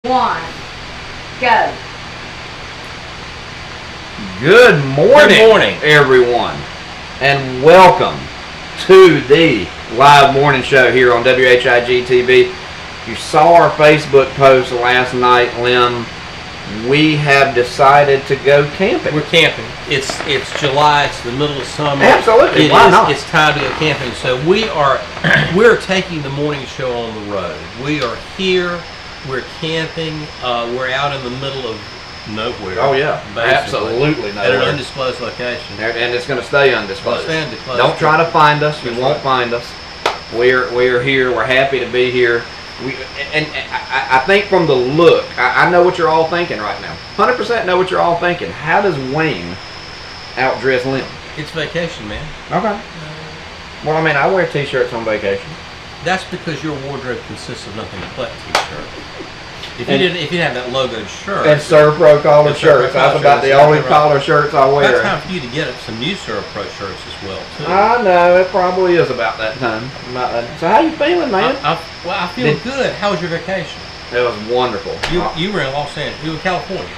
One, go. Good morning, Good morning, everyone, and welcome to the live morning show here on WHIG TV. You saw our Facebook post last night, Lim. We have decided to go camping. we're camping. It's July. It's the middle of summer. Absolutely. Why not? It's time to go camping. So we're taking the morning show on the road. We are here. We're camping. We're out in the middle of nowhere. Oh yeah, basically, absolutely at an nowhere. undisclosed location. And it's going to stay undisclosed. Stay undisclosed. Don't try to find us. You That's won't right. find us. We're here. We're happy to be here. I think from the look, I know what you're all thinking right now. 100% know what you're all thinking. How does Wayne outdress Lim? It's vacation, man. Okay. Well, I mean, I wear t-shirts on vacation. That's because your wardrobe consists of nothing but t-shirt. If you And- didn't have that logoed shirt, And Servpro collar And Servpro shirts. That's collar about shirts, the only exactly right. collar shirts I wear. that's time for you to get some new Servpro shirts as well too. I know, it probably is about that time. So how you feeling, man? I feel good. How was your vacation? It was wonderful. You were in Los Angeles. You were in California.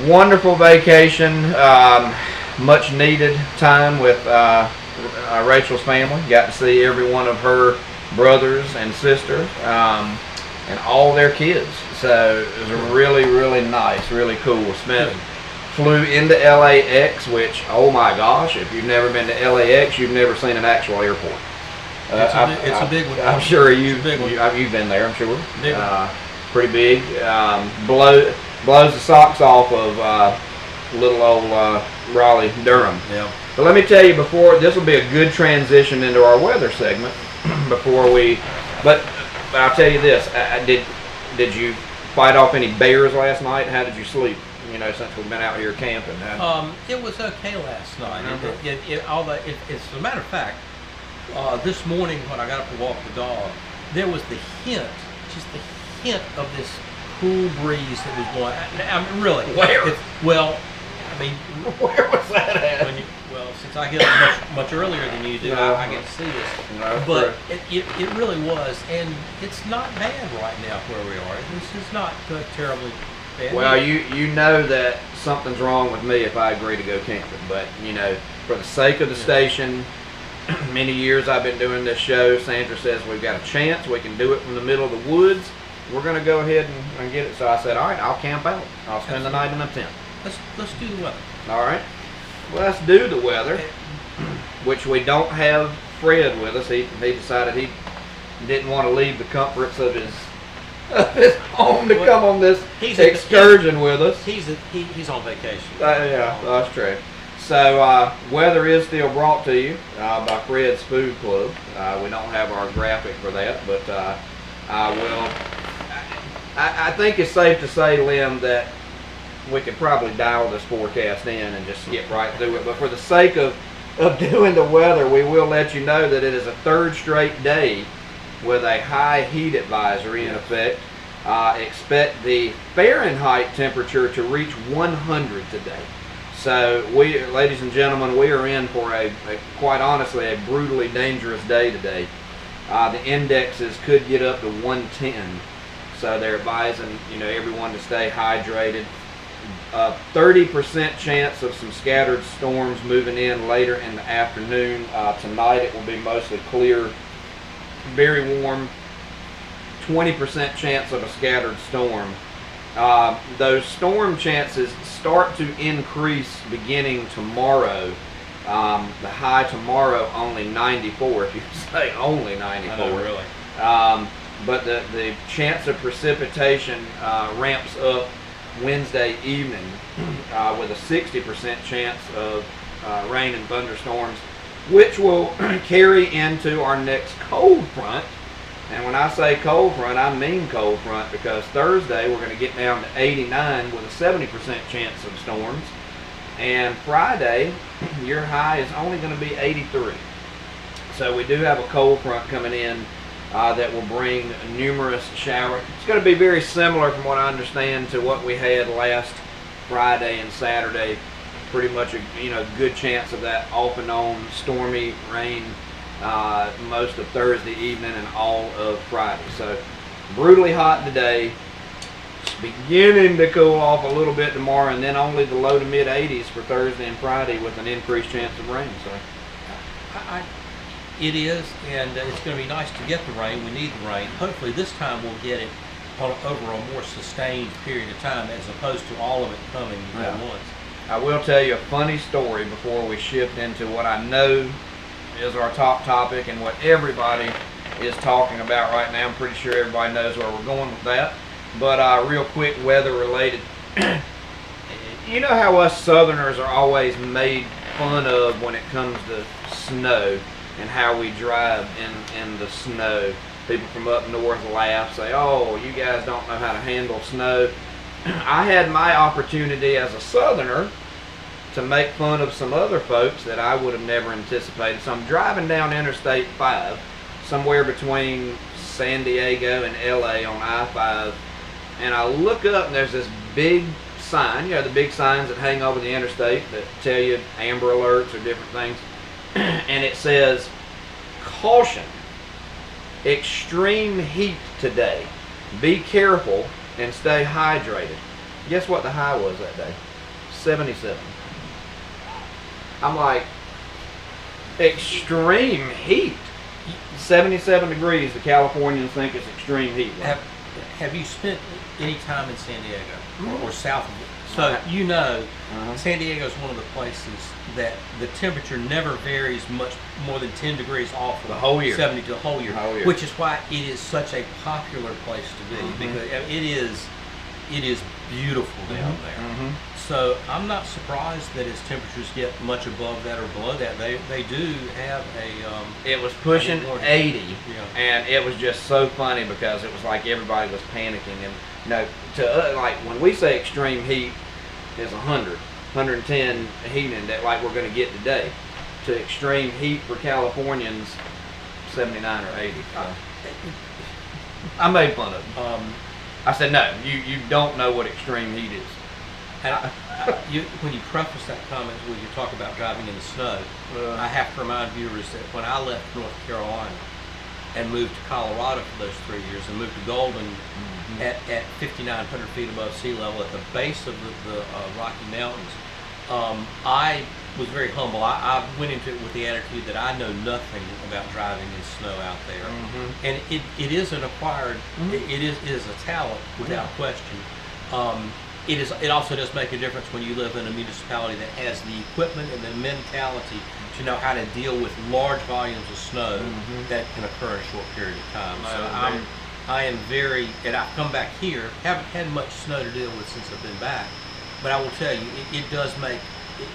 Wonderful vacation, much needed time with Rachel's family. Got to see every one of her brothers and sisters and all their kids. So it was really, really nice, really cool. Flew into LAX, which, oh my gosh, if you've never been to LAX, you've never seen an actual airport. It's a big one. I'm sure It's a big one. you've been there, I'm sure. Big one. Pretty big. Blows the socks off of little old Raleigh, Durham. Yeah. But let me tell you, before this will be a good transition into our weather segment. But I'll tell you this: did you fight off any bears last night? How did you sleep? You know, since we've been out here camping. It was okay last night. Mhm. As a matter of fact, this morning when I got up to walk the dog, there was just the hint of this cool breeze that was blowing. I mean, really. Where? Where was that at? Since I get up much earlier than you do, No. I get to see this. No, But it really was, and it's not bad right now where we are. This is not terribly bad. Well, you know that something's wrong with me if I agree to go camping. But, you know, for the sake of the station, many years I've been doing this show. Sandra says we've got a chance. We can do it from the middle of the woods. We're going to go ahead and get it. So I said, all right, I'll camp out. I'll spend the night in a tent. Let's do the weather. All right. Well, let's do the weather, which we don't have Fred with us. He decided he didn't want to leave the comforts of his home to come on this excursion with us. He's on vacation. Yeah, that's true. So weather is still brought to you by Fred's Food Club. We don't have our graphic for that, but I think it's safe to say, Lim, that we could probably dial this forecast in and just skip right through it. But for the sake of doing the weather, we will let you know that it is a third straight day with a high heat advisory in effect. Expect the Fahrenheit temperature to reach 100 today. So we, ladies and gentlemen, we are in for quite honestly, a brutally dangerous day today. The indexes could get up to 110. So they're advising, everyone to stay hydrated. 30% chance of some scattered storms moving in later in the afternoon. Tonight it will be mostly clear, very warm. 20% chance of a scattered storm. Those storm chances start to increase beginning tomorrow. The high tomorrow only 94, if you say only 94. I know, really. But the chance of precipitation ramps up Wednesday evening with a 60% chance of rain and thunderstorms, which will carry into our next cold front. And when I say cold front, I mean cold front, because Thursday we're going to get down to 89 with a 70% chance of storms. And Friday, your high is only going to be 83. So we do have a cold front coming in that will bring numerous showers. It's going to be very similar, from what I understand, to what we had last Friday and Saturday. Pretty much a good chance of that off and on stormy rain most of Thursday evening and all of Friday. So brutally hot today. beginning to cool off a little bit tomorrow, and then only the low to mid 80s for Thursday and Friday with an increased chance of rain. So It is, and it's going to be nice to get the rain. We need the rain. Hopefully this time we'll get it over a more sustained period of time as opposed to all of it coming at once. I will tell you a funny story before we shift into what I know is our top topic and what everybody is talking about right now. I'm pretty sure everybody knows where we're going with that. But real quick, weather related. You know how us Southerners are always made fun of when it comes to snow and how we drive in the snow. People from up north laugh, say, oh, you guys don't know how to handle snow. I had my opportunity as a Southerner to make fun of some other folks that I would have never anticipated. So I'm driving down Interstate 5, somewhere between San Diego and LA on I-5, and I look up and there's this big sign, the big signs that hang over the interstate that tell you amber alerts or different things, and it says, caution, extreme heat today. Be careful and stay hydrated. Guess what the high was that day? 77. I'm like, extreme heat. 77 degrees, the Californians think it's extreme heat. Have you spent any time in San Diego or south of it? So San Diego is one of the places that the temperature never varies much more than 10 degrees off of the whole year. 70 to the whole year, which is why it is such a popular place to be because it is beautiful down there. So I'm not surprised that its temperatures get much above that or below that. They do have a. It was pushing 80, and it was just so funny because it was like everybody was panicking. And like when we say extreme heat, is 110 heating that like we're going to get today. To extreme heat for Californians, 79 or 80. I made fun of them. I said, no, you don't know what extreme heat is. And when you preface that comment when you talk about driving in the snow, I have to remind viewers that when I left North Carolina and moved to Colorado for those 3 years and moved to Golden at 5,900 feet above sea level at the base of the Rocky Mountains, I was very humble. I went into it with the attitude that I know nothing about driving in snow out there. And it is an acquired, it is a talent without question. It also does make a difference when you live in a municipality that has the equipment and the mentality to know how to deal with large volumes of snow that can occur in a short period of time. So I am very, and I've come back here, haven't had much snow to deal with since I've been back, but I will tell you, it does make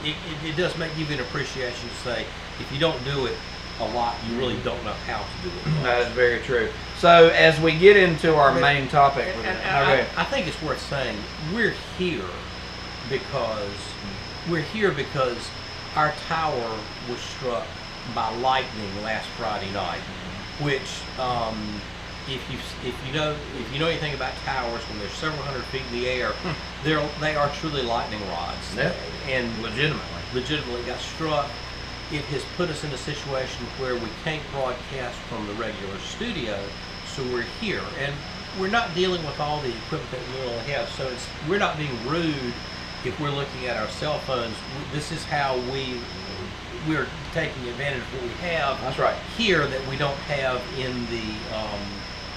give you an appreciation to say, if you don't do it a lot, you really don't know how to do it. That is very true. So as we get into our main topic, I think it's worth saying we're here because our tower was struck by lightning last Friday night, which if you know anything about towers, when they're several hundred feet in the air, they are truly lightning rods. Yeah. And legitimately got struck. It has put us in a situation where we can't broadcast from the regular studio, so we're here. And we're not dealing with all the equipment that we normally have, so we're not being rude if we're looking at our cell phones. This is how we're taking advantage of what we have here that we don't have in the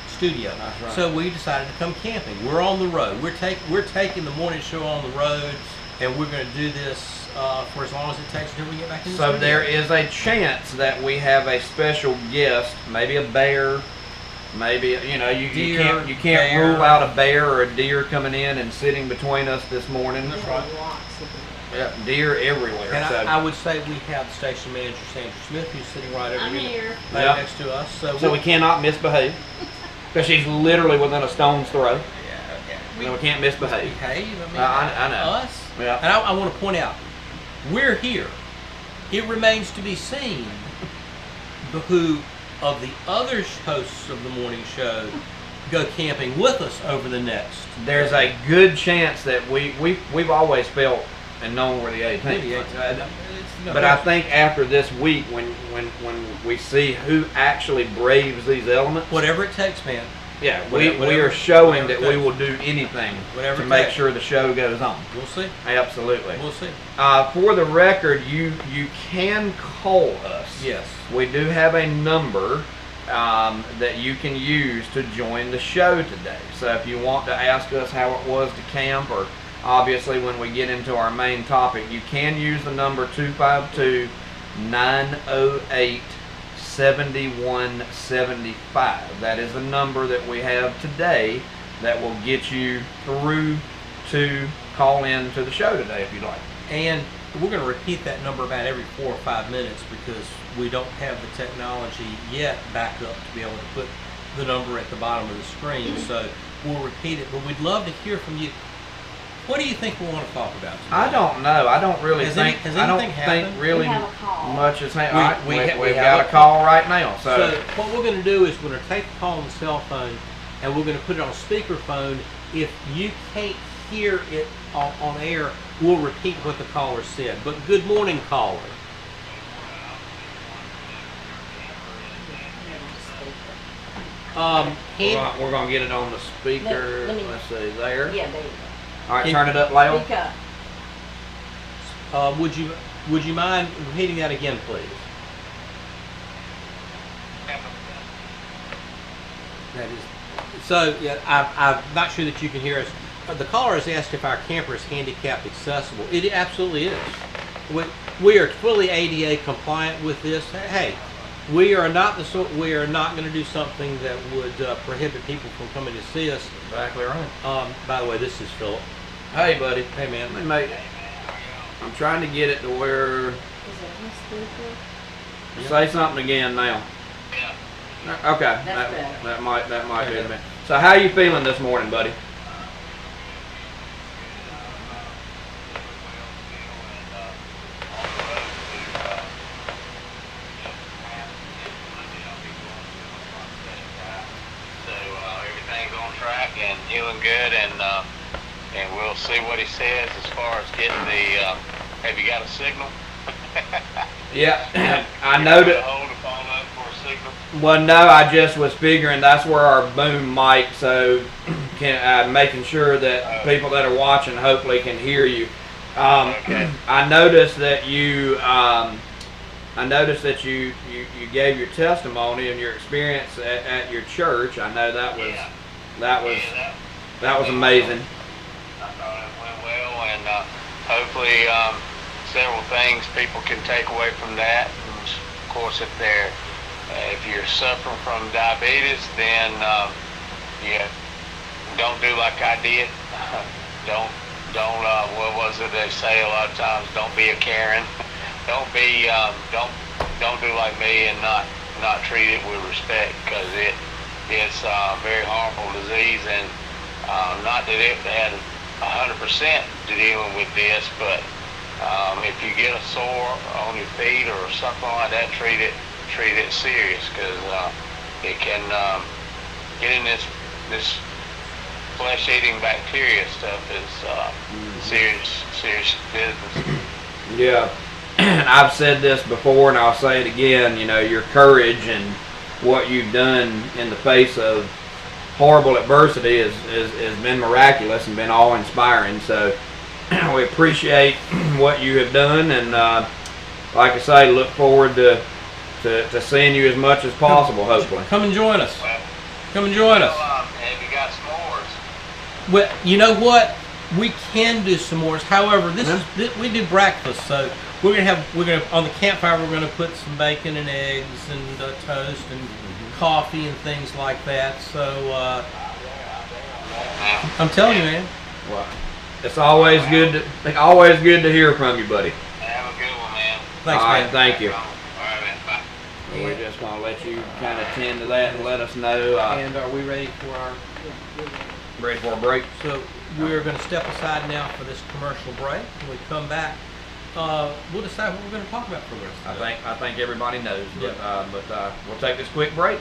studio. That's right. So we decided to come camping. We're on the road. We're taking the morning show on the road, and we're going to do this for as long as it takes until we get back in the studio. So there is a chance that we have a special guest, maybe a bear, maybe you can't rule out a bear or a deer coming in and sitting between us this morning. That's right. Yeah, deer everywhere. And so. I would say we have station manager Sandra Smith, who's sitting right over here, next to us. So we cannot misbehave because she's literally within a stone's throw. We can't misbehave. I know. Us. Yeah. And I want to point out, we're here. It remains to be seen who of the other hosts of the morning show go camping with us over the next. There's a good chance that we've always felt and known we're the 18th. But I think after this week, when we see who actually braves these elements, whatever it takes, man. Yeah, we Whatever- are showing whatever that we it will do anything Whatever to it make takes. sure the show goes on. We'll see. Absolutely. We'll see. For the record, you can call us. Yes. We do have a number that you can use to join the show today. So if you want to ask us how it was to camp, or obviously when we get into our main topic, you can use the number 252-908-7175. That is the number that we have today that will get you through to call in to the show today if you'd like. And we're going to repeat that number about every 4 or 5 minutes because we don't have the technology yet back up to be able to put the number at the bottom of the screen. So we'll repeat it, but we'd love to hear from you. What do you think we want to talk about today? I don't know. I don't really Has think. any- has I don't anything think happened? really We have a call. much has happened. We We've have got a a call right now. So what we're going to do is we're going to take the call on the cell phone and we're going to put it on speakerphone. If you can't hear it on air, we'll repeat what the caller said. But good morning, caller. we're gonna get it on the speaker. Let me- Let's see there. Yeah, there you All right, Can- turn it up go. loud. Speak up. Would you mind repeating that again, please? That is. So yeah, I'm not sure that you can hear us. The caller has asked if our camper is handicap accessible. It absolutely is. We are fully ADA compliant with this. Hey, we are not we are not going to do something that would prohibit people from coming to see us. Exactly right. By the way, this is Philip. Hey, buddy. Hey, man. Let me make. I'm trying to get it to where. Is it on speaker? Say something again now. Okay. That's better. That might Okay. be a bit. So how you feeling this morning, buddy? Everything's on track and doing good, and we'll see what he says as far as getting the. Have you got a signal? Yeah, I You know gotta that. Hold the phone up for a signal. Well, no, I just was figuring that's where our boom mic, so making sure that people that are watching hopefully can hear you. Okay. I noticed that you gave your testimony and your experience at your church. I know that was Yeah. that was Yeah, that was amazing. I thought it went well, and hopefully several things people can take away from that. And of course, if you're suffering from diabetes, then yeah, don't do like I did. don't what was it they say a lot of times? Don't be a Karen. don't do like me and not treat it with respect, because it's a very harmful disease, and not that it had 100% dealing with this, but if you get a sore on your feet or something like that, treat it serious, because it can get in this flesh-eating bacteria stuff is serious business. Yeah, and I've said this before, and I'll say it again. You know, your courage and what you've done in the face of horrible adversity has been miraculous and been awe-inspiring. So we appreciate what you have done, and like I say, look forward to seeing you as much as possible. Hopefully. Come and join us. Well, Come and join us. have you got s'mores? Well, you know what? We can do s'mores. However, we do breakfast, so we're gonna on the campfire. We're gonna put some bacon and eggs and toast and coffee and things like that. So I'm telling you, man. Well, it's always good to hear from you, buddy. Have a good one, man. Thanks, All right, man. thank you. All right, man. Bye. We're just gonna let you kind of tend to that and let us know. And are we ready for our? Ready for a break? So we're going to step aside now for this commercial break. When we come back, we'll decide what we're going to talk about for the rest of the day. I think everybody knows, but Yeah. we'll take this quick break.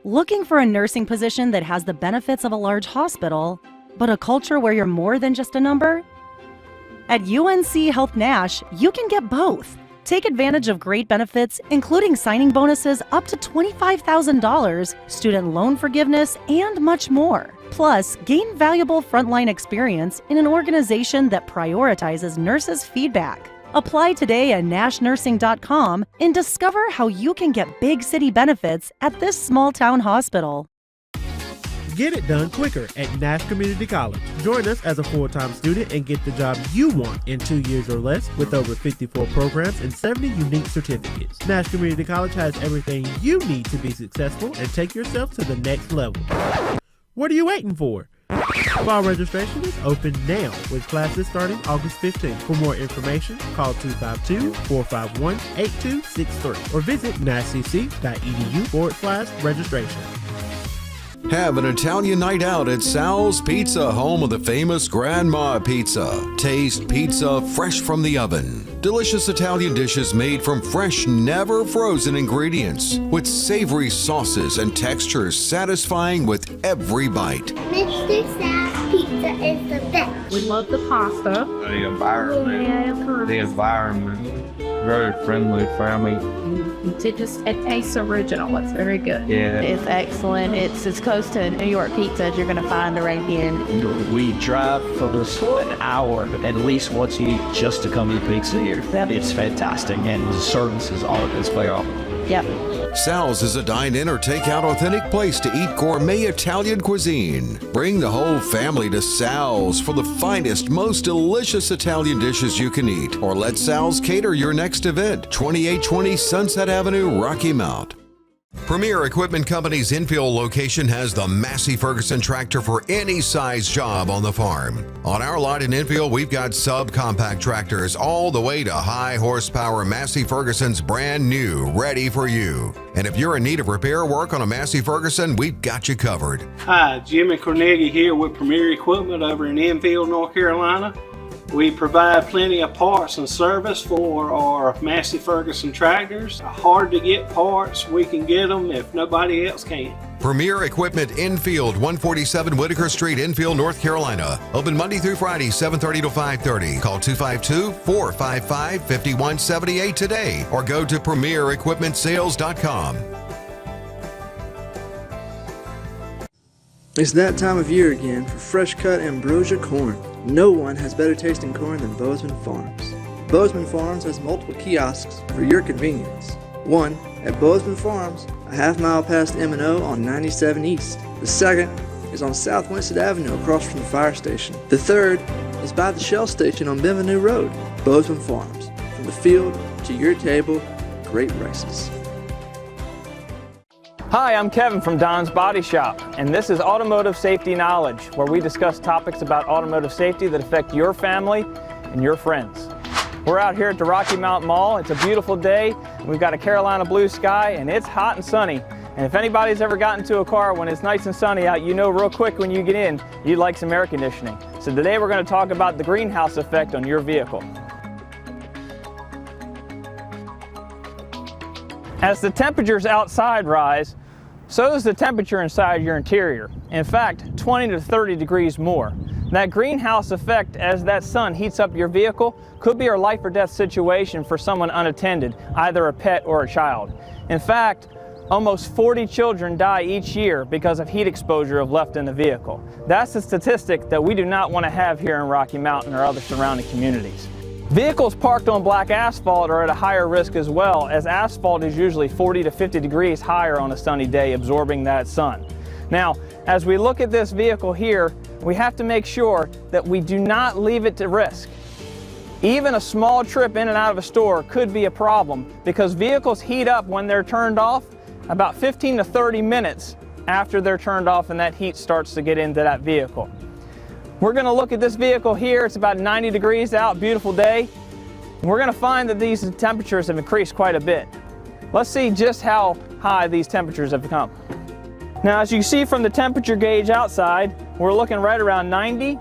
Looking for a nursing position that has the benefits of a large hospital, but a culture where you're more than just a number? At UNC Health Nash, you can get both. Take advantage of great benefits, including signing bonuses up to $25,000, student loan forgiveness, and much more. Plus, gain valuable frontline experience in an organization that prioritizes nurses' feedback. Apply today at nashnursing.com and discover how you can get big city benefits at this small town hospital. Get it done quicker at Nash Community College. Join us as a full-time student and get the job you want in 2 years or less with over 54 programs and 70 unique certificates. Nash Community College has everything you need to be successful and take yourself to the next level. What are you waiting for? Fall registration is open now with classes starting August 15th. For more information, call 252-451-8263 or visit nashcc.edu/registration. Have an Italian night out at Sal's Pizza, home of the famous Grandma Pizza. Taste pizza fresh from the oven. Delicious Italian dishes made from fresh, never frozen ingredients with savory sauces and textures satisfying with every bite. Mr. Sal's Pizza is the best. We love the pasta. The environment, very friendly, family. It tastes original. It's very good. Yeah. It's excellent. It's as close to New York pizza as you're going to find around here. We drive for this an hour at least once a week just to come eat pizza here. It's fantastic, and the service is all as well. Yep. Sal's is a dine-in or take-out authentic place to eat gourmet Italian cuisine. Bring the whole family to Sal's for the finest, most delicious Italian dishes you can eat. Or let Sal's cater your next event. 2820 Sunset Avenue, Rocky Mount. Premier Equipment Company's infield location has the Massey Ferguson tractor for any size job on the farm. On our lot in infield, we've got subcompact tractors all the way to high horsepower Massey Ferguson's brand new, ready for you. And if you're in need of repair work on a Massey Ferguson, we've got you covered. Hi, Jimmy Carnegie here with Premier Equipment over in Enfield, North Carolina. We provide plenty of parts and service for our Massey Ferguson tractors. Hard to get parts, we can get them if nobody else can. Premier Equipment Infield, 147 Whitaker Street, Enfield, North Carolina. Open Monday through Friday, 7:30 to 5:30. Call 252-455-5178 today or go to premierequipmentsales.com. It's that time of year again for fresh cut ambrosia corn. No one has better tasting corn than Bozeman Farms. Bozeman Farms has multiple kiosks for your convenience. One at Bozeman Farms, a half-mile past M&O on 97 East. The second is on South Winston Avenue across from the fire station. The third is by the Shell station on Bienvenue Road. Bozeman Farms, from the field to your table, great prices. Hi, I'm Kevin from Don's Body Shop, and this is Automotive Safety Knowledge, where we discuss topics about automotive safety that affect your family and your friends. We're out here at the Rocky Mount Mall. It's a beautiful day. We've got a Carolina blue sky, and it's hot and sunny. And if anybody's ever gotten into a car when it's nice and sunny out, you know real quick when you get in, you'd like some air conditioning. So today we're going to talk about the greenhouse effect on your vehicle. As the temperatures outside rise, so does the temperature inside your interior. In fact, 20 to 30 degrees more. That greenhouse effect, as that sun heats up your vehicle, could be a life or death situation for someone unattended, either a pet or a child. In fact, almost 40 children die each year because of heat exposure if left in the vehicle. That's a statistic that we do not want to have here in Rocky Mountain or other surrounding communities. Vehicles parked on black asphalt are at a higher risk as well, as asphalt is usually 40 to 50 degrees higher on a sunny day, absorbing that sun. Now, as we look at this vehicle here, we have to make sure that we do not leave it to risk. Even a small trip in and out of a store could be a problem because vehicles heat up when they're turned off about 15 to 30 minutes after they're turned off and that heat starts to get into that vehicle. We're going to look at this vehicle here. It's about 90 degrees out, beautiful day. And we're going to find that these temperatures have increased quite a bit. Let's see just how high these temperatures have come. Now, as you see from the temperature gauge outside, we're looking right around 90.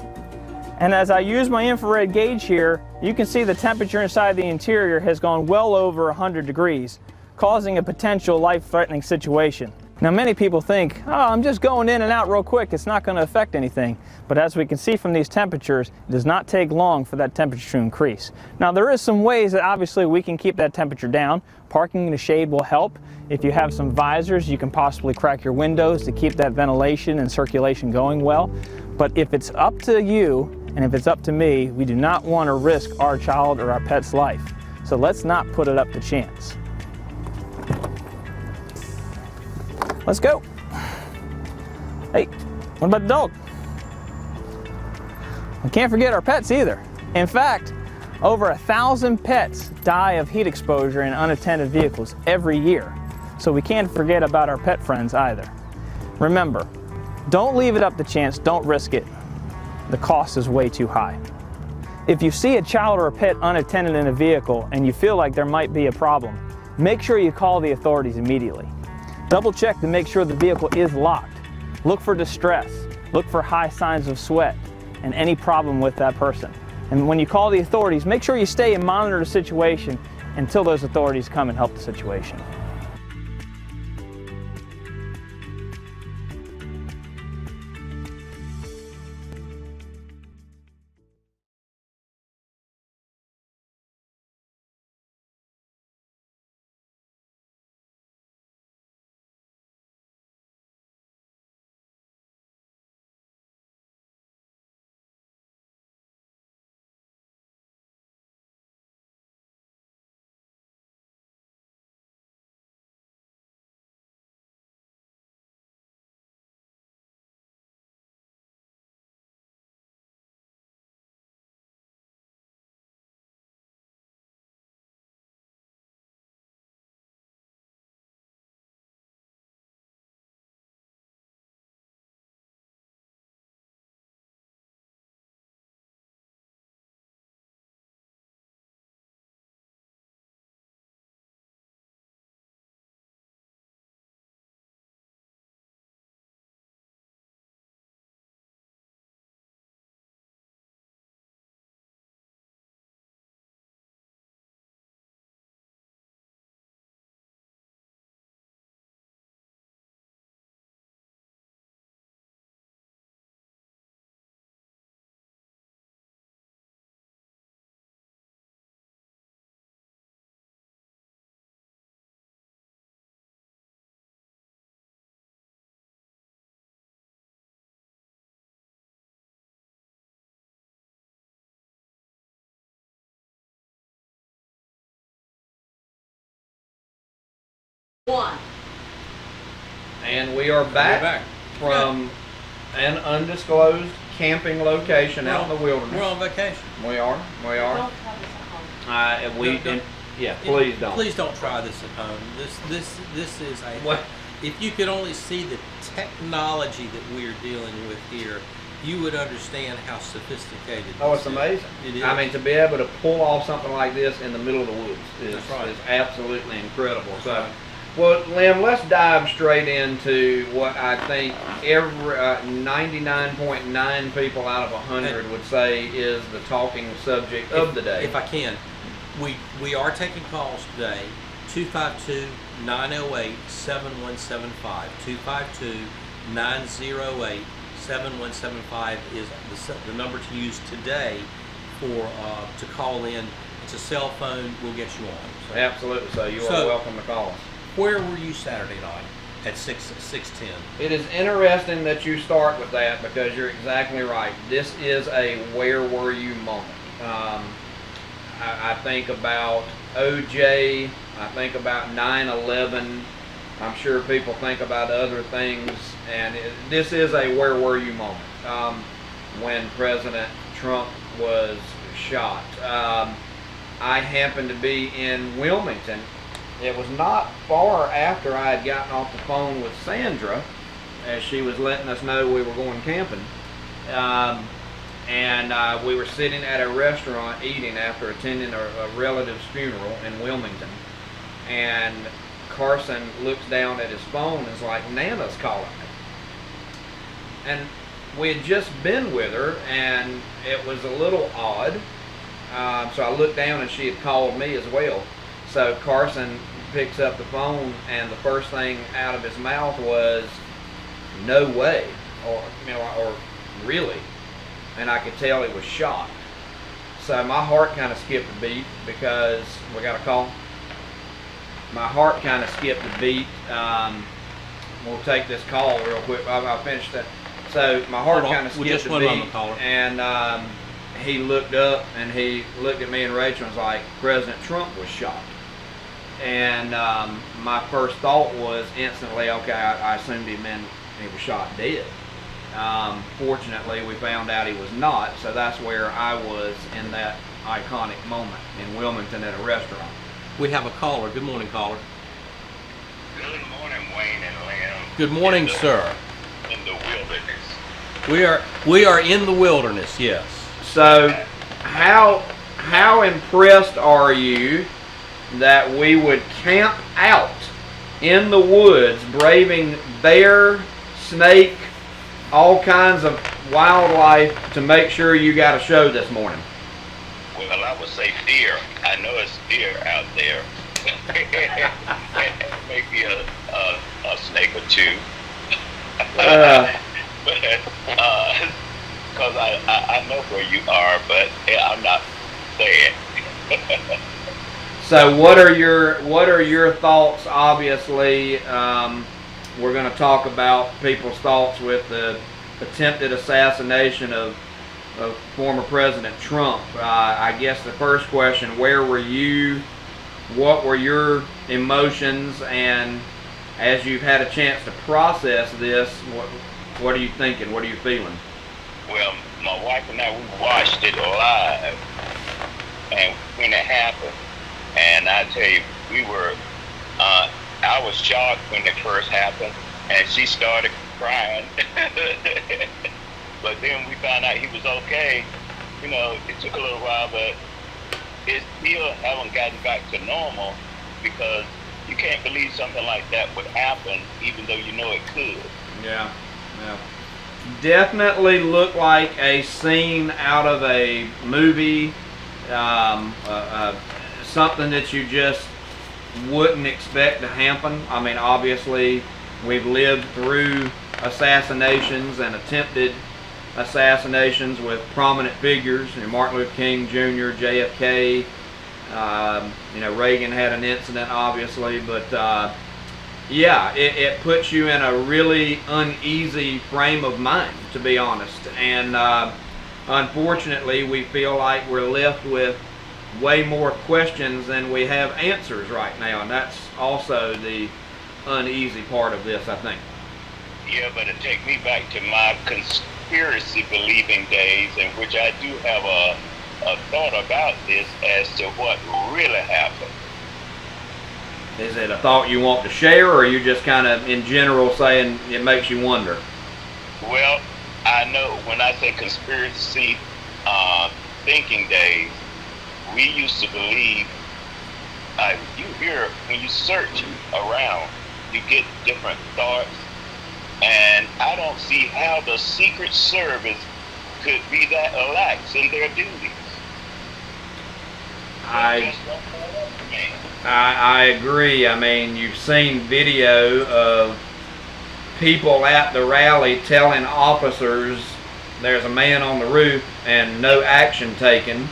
And as I use my infrared gauge here, you can see the temperature inside the interior has gone well over 100 degrees, causing a potential life-threatening situation. Now many people think, oh, I'm just going in and out real quick, it's not going to affect anything. But as we can see from these temperatures, it does not take long for that temperature to increase. Now there is some ways that obviously we can keep that temperature down. Parking in the shade will help. If you have some visors, you can possibly crack your windows to keep that ventilation and circulation going well. But if it's up to you, and if it's up to me, we do not want to risk our child or our pet's life. So let's not put it up to chance. Let's go. Hey, what about the dog? We can't forget our pets either. In fact, over 1,000 pets die of heat exposure in unattended vehicles every year. So we can't forget about our pet friends either. Remember, don't leave it up to chance, don't risk it. The cost is way too high. If you see a child or a pet unattended in a vehicle and you feel like there might be a problem, make sure you call the authorities immediately. Double check to make sure the vehicle is locked. Look for distress. Look for high signs of sweat and any problem with that person. And when you call the authorities, make sure you stay and monitor the situation until those authorities come and help the situation. And we are back, from an undisclosed camping location out in the wilderness. We're on vacation. We are. Please don't. Please don't try this at home. This is a. What? If you could only see the technology that we're dealing with here, you would understand how sophisticated. Oh, it's amazing. It is. I mean, to be able to pull off something like this in the middle of the woods is absolutely incredible. That's so. right. Well, Lem, let's dive straight into what I think every 99.9 people out of 100 would say is the talking subject of the day. If I can, we are taking calls today. 252-908-7175. 252-908-7175 is the number to use today to call in. It's a cell phone. We'll get you on. So. Absolutely. So you are welcome to call us. Where were you Saturday night at 6:10? It is interesting that you start with that because you're exactly right. This is a where were you moment. I think about OJ. I think about 9/11. I'm sure people think about other things, and this is a where were you moment when President Trump was shot. I happened to be in Wilmington. It was not far after I had gotten off the phone with Sandra, as she was letting us know we were going camping. And we were sitting at a restaurant eating after attending a relative's funeral in Wilmington. And Carson looks down at his phone and is like, Nana's calling me. And we had just been with her, and it was a little odd. So I looked down and she had called me as well. So Carson picks up the phone, and the first thing out of his mouth was, "No way," or "Really," and I could tell he was shocked. So my heart kind of skipped a beat because we got a call. My heart kind of skipped a beat. We'll take this call real quick. I'll finish that. So my heart kind of skipped a beat, and he looked up and he looked at me and Rachel and was like, "President Trump was shot." And my first thought was instantly, okay, I assumed he was shot dead. Fortunately, we found out he was not, so that's where I was in that iconic moment in Wilmington at a restaurant. We have a caller. Good morning, caller. Good morning, Wayne and Lynn. Good morning, sir. In the wilderness. We are in the wilderness, yes. So, how impressed are you that we would camp out in the woods, braving bear, snake, all kinds of wildlife to make sure you got a show this morning? Well, I would say deer. I know it's deer out there. Maybe a snake or two. Because I know where you are, but I'm not there. So what are your thoughts? Obviously, we're going to talk about people's thoughts with the attempted assassination of former President Trump. I guess the first question: where were you? What were your emotions? And as you've had a chance to process this, what are you thinking? What are you feeling? Well, my wife and I, we watched it live, and when it happened, and I tell you, we were, I was shocked when it first happened, and she started crying. But then we found out he was okay. You know, it took a little while, but it still haven't gotten back to normal, because you can't believe something like that would happen, even though you know it could. Yeah. Definitely looked like a scene out of a movie, something that you just wouldn't expect to happen. I mean, obviously, we've lived through assassinations and attempted assassinations with prominent figures. Martin Luther King Jr., JFK. Reagan had an incident, obviously, but yeah, it puts you in a really uneasy frame of mind, to be honest. And unfortunately, we feel like we're left with way more questions than we have answers right now, and that's also the uneasy part of this, I think. Yeah, but it takes me back to my conspiracy believing days, in which I do have a thought about this as to what really happened. Is it a thought you want to share, or are you just kind of in general saying it makes you wonder? Well, I know when I say conspiracy thinking days, we used to believe, you hear, when you search around, you get different thoughts, and I don't see how the Secret Service could be that lax in their duties. I agree. I mean, you've seen video of people at the rally telling officers there's a man on the roof and no action taken.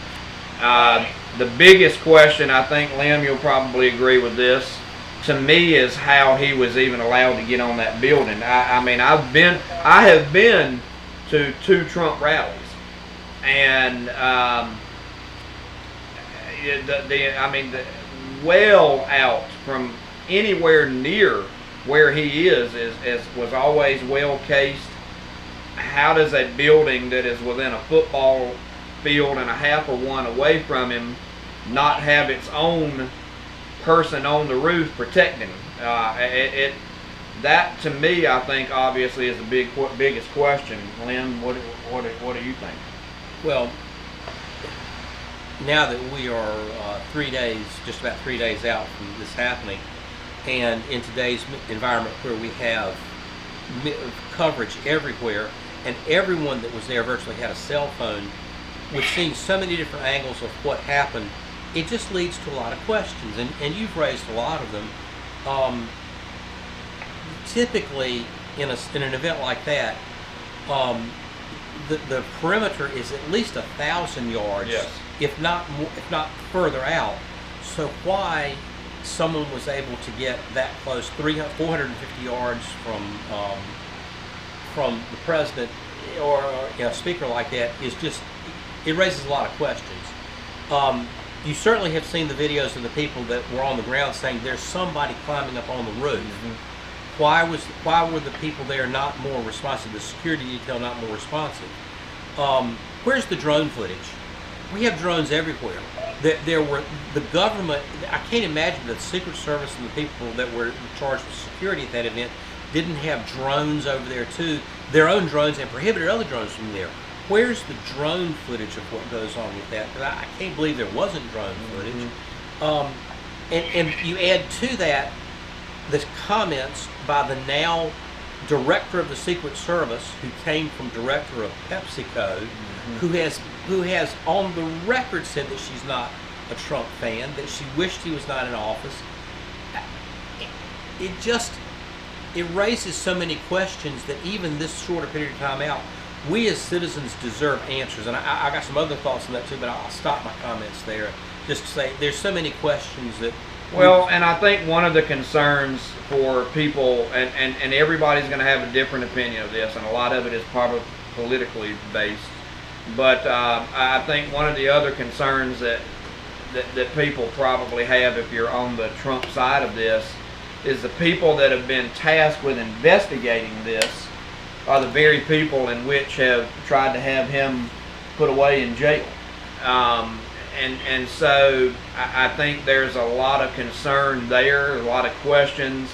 The biggest question, I think, Lynn, you'll probably agree with this, to me, is how he was even allowed to get on that building. I mean, I have been to 2 Trump rallies, and well out from anywhere near where he is was always well cased. How does a building that is within a football field and a half of one away from him not have its own person on the roof protecting him? That to me, I think, obviously is the biggest question. Lynn, what do you think? Well, now that we are just about 3 days out from this happening, and in today's environment where we have coverage everywhere, and everyone that was there virtually had a cell phone, we've seen so many different angles of what happened it just leads to a lot of questions, and you've raised a lot of them. Typically, in an event like that, the perimeter is at least 1,000 yards, Yes. if not further out. So why someone was able to get that close, 450 yards from the president or a speaker like that is just, it raises a lot of questions. You certainly have seen the videos of the people that were on the ground saying there's somebody climbing up on the roof. Why were the people there not more responsive? The security detail not more responsive? Where's the drone footage? We have drones everywhere. There were the government. I can't imagine that the Secret Service and the people that were charged with security at that event didn't have drones over there too, their own drones, and prohibited other drones from there. Where's the drone footage of what goes on with that? 'Cause I can't believe there wasn't drone footage. And you add to that the comments by the now director of the Secret Service, who came from director of PepsiCo, who has on the record said that she's not a Trump fan, that she wished he was not in office. It raises so many questions that even this shorter period of time out, we as citizens deserve answers. And I got some other thoughts on that too, but I'll stop my comments there. Just to say, there's so many questions that. Well, and I think one of the concerns for people, and everybody's going to have a different opinion of this, and a lot of it is probably politically based, but I think one of the other concerns that people probably have if you're on the Trump side of this is the people that have been tasked with investigating this are the very people in which have tried to have him put away in jail. And so I think there's a lot of concern there, a lot of questions.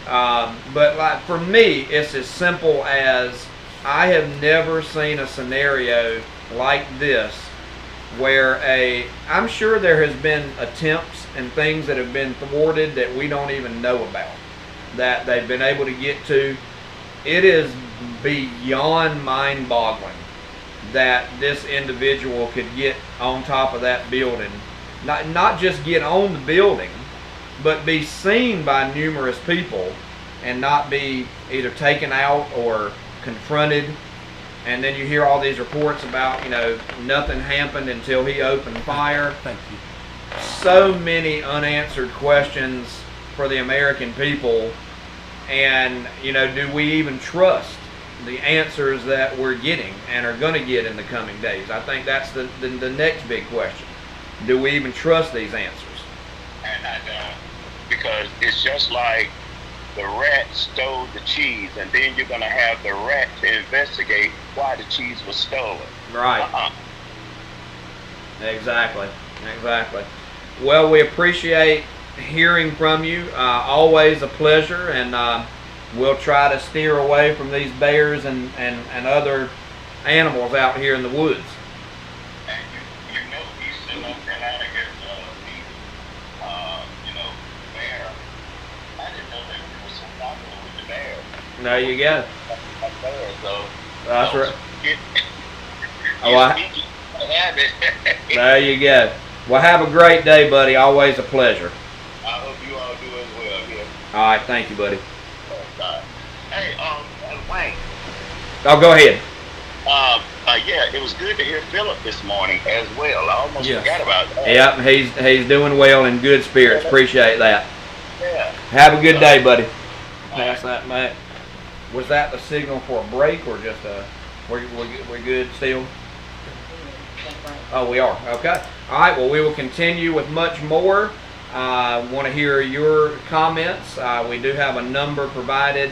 But like for me, it's as simple as I have never seen a scenario like this where I'm sure there has been attempts and things that have been thwarted that we don't even know about, that they've been able to get to. It is beyond mind-boggling that this individual could get on top of that building, not just get on the building, but be seen by numerous people and not be either taken out or confronted. And then you hear all these reports about, nothing happened until he opened fire. Thank you. So many unanswered questions for the American people. And, do we even trust the answers that we're getting and are going to get in the coming days? I think that's the next big question. Do we even trust these answers? And I don't, because it's just like the rat stole the cheese, and then you're going to have the rat to investigate why the cheese was stolen. Right. Exactly. Well, we appreciate hearing from you. Always a pleasure, and we'll try to steer away from these bears and other animals out here in the woods. And Eastern North Carolina gets bear. I didn't know that we were so popular with the bear. There you go. So that's right. There you go. Well, have a great day, buddy. Always a pleasure. I hope you all do as well here. All right, thank you, buddy. Hey, Wayne. Oh, go ahead. Yeah, it was good to hear Philip this morning as well. I almost forgot about that. Yep, he's doing well, in good spirits. Appreciate that. Yeah. Have a good day, buddy. Pass that, Matt. Was that the signal for a break or just we're good still? Oh, we are. Okay. All right. Well, we will continue with much more. Want to hear your comments. We do have a number provided.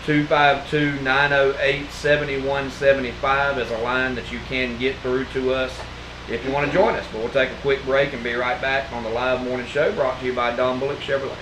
252-908-7175 is a line that you can get through to us if you want to join us. But we'll take a quick break and be right back on the live morning show brought to you by Don Bullock Chevrolet.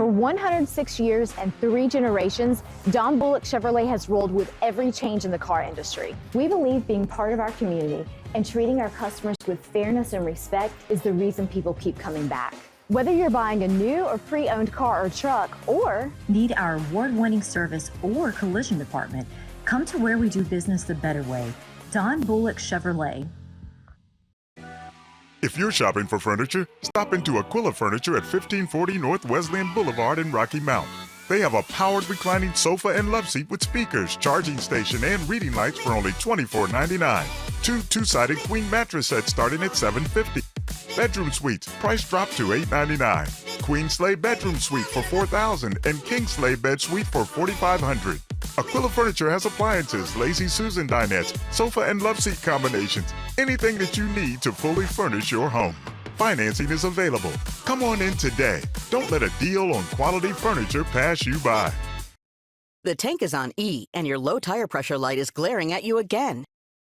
For 106 years and 3 generations, Don Bullock Chevrolet has rolled with every change in the car industry. We believe being part of our community and treating our customers with fairness and respect is the reason people keep coming back. Whether you're buying a new or pre-owned car or truck, or need our award-winning service or collision department, come to where we do business the better way. Don Bullock Chevrolet. If you're shopping for furniture, stop into Aquila Furniture at 1540 North Wesleyan Boulevard in Rocky Mount. They have a powered reclining sofa and love seat with speakers, charging station, and reading lights for only $24.99. Two-sided queen mattress sets starting at $750. Bedroom suites, price drop to $899. Queen sleigh bedroom suite for $4,000 and king sleigh bed suite for $4,500. Aquila Furniture has appliances, Lazy Susan dinettes, sofa and love seat combinations, anything that you need to fully furnish your home. Financing is available. Come on in today. Don't let a deal on quality furniture pass you by. The tank is on E, and your low tire pressure light is glaring at you again.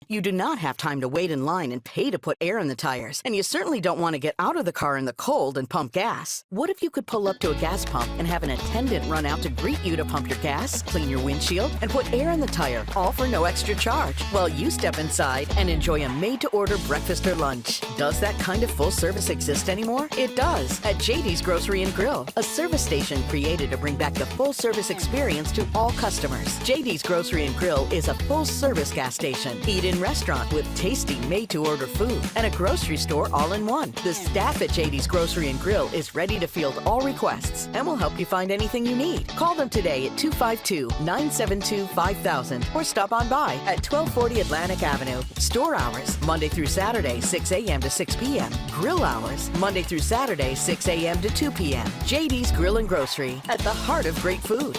You do not have time to wait in line and pay to put air in the tires, and you certainly don't want to get out of the car in the cold and pump gas. What if you could pull up to a gas pump and have an attendant run out to greet you to pump your gas, clean your windshield, and put air in the tire, all for no extra charge, while you step inside and enjoy a made-to-order breakfast or lunch? Does that kind of full service exist anymore? It does at JD's Grocery and Grill, a service station created to bring back the full service experience to all customers. JD's Grocery and Grill is a full service gas station, eat-in restaurant with tasty made-to-order food, and a grocery store all in one. The staff at JD's Grocery and Grill is ready to field all requests and will help you find anything you need. Call them today at 252-972-5000 or stop on by at 1240 Atlantic Avenue. Store hours, Monday through Saturday, 6 a.m. to 6 p.m. Grill hours, Monday through Saturday, 6 a.m. to 2 p.m. JD's Grill and Grocery, at the heart of great food.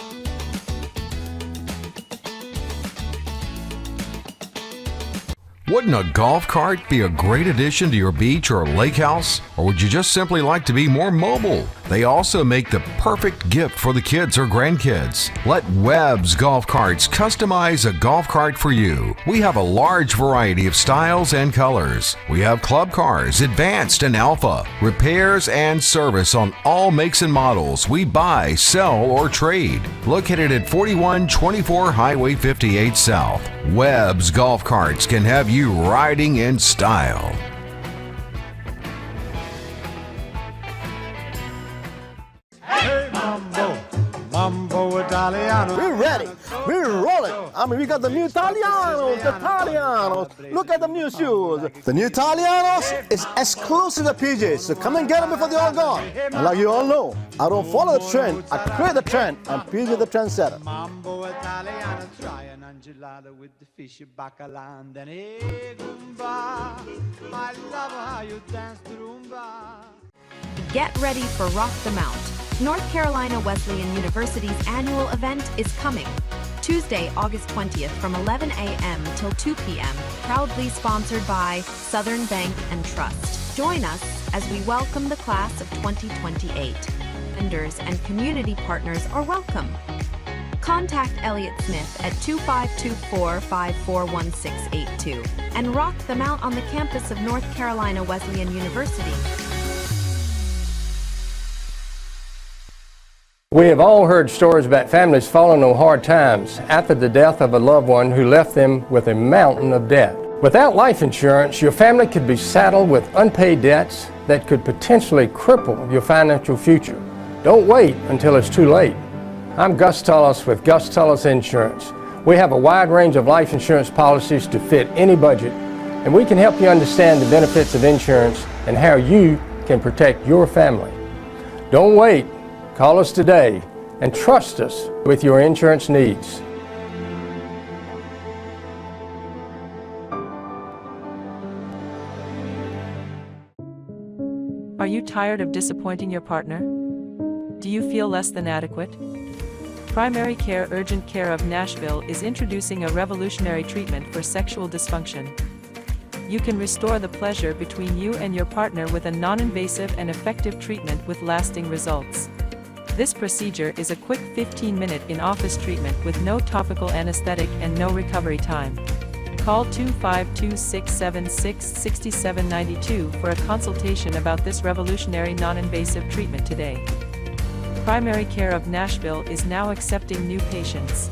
Wouldn't a golf cart be a great addition to your beach or lake house? Or would you just simply like to be more mobile? They also make the perfect gift for the kids or grandkids. Let Webb's Golf Carts customize a golf cart for you. We have a large variety of styles and colors. We have club cars, advanced and alpha, repairs and service on all makes and models. We buy, sell, or trade. Located at 4124 Highway 58 South, Webb's Golf Carts can have you riding in style. Mambo Italiano. We're ready. We're rolling. I mean, we got the new Italianos. The Italianos. Look at the new shoes. The new Italianos is exclusive to PJs. So come and get them before they're all gone. And like you all know, I don't follow the trend. I create the trend. I'm PJ the trendsetter. Mambo Italiano. Try an angelada with the fishy bacala and then Goomba. I love how you dance the rumba. Get ready for Rock the Mount. North Carolina Wesleyan University's annual event is coming. Tuesday, August 20th from 11 a.m. till 2 p.m. Proudly sponsored by Southern Bank and Trust. Join us as we welcome the class of 2028. Vendors and community partners are welcome. Contact Elliott Smith at 2524-541682 and rock the Mount on the campus of North Carolina Wesleyan University. We have all heard stories about families falling on hard times after the death of a loved one who left them with a mountain of debt. Without life insurance, your family could be saddled with unpaid debts that could potentially cripple your financial future. Don't wait until it's too late. I'm Gus Tullis with Gus Tullis Insurance. We have a wide range of life insurance policies to fit any budget, and we can help you understand the benefits of insurance and how you can protect your family. Don't wait. Call us today and trust us with your insurance needs. Are you tired of disappointing your partner? Do you feel less than adequate? Primary Care Urgent Care of Nashville is introducing a revolutionary treatment for sexual dysfunction. You can restore the pleasure between you and your partner with a non-invasive and effective treatment with lasting results. This procedure is a quick 15-minute in-office treatment with no topical anesthetic and no recovery time. Call 252-676-6792 for a consultation about this revolutionary non-invasive treatment today. Primary Care of Nashville is now accepting new patients.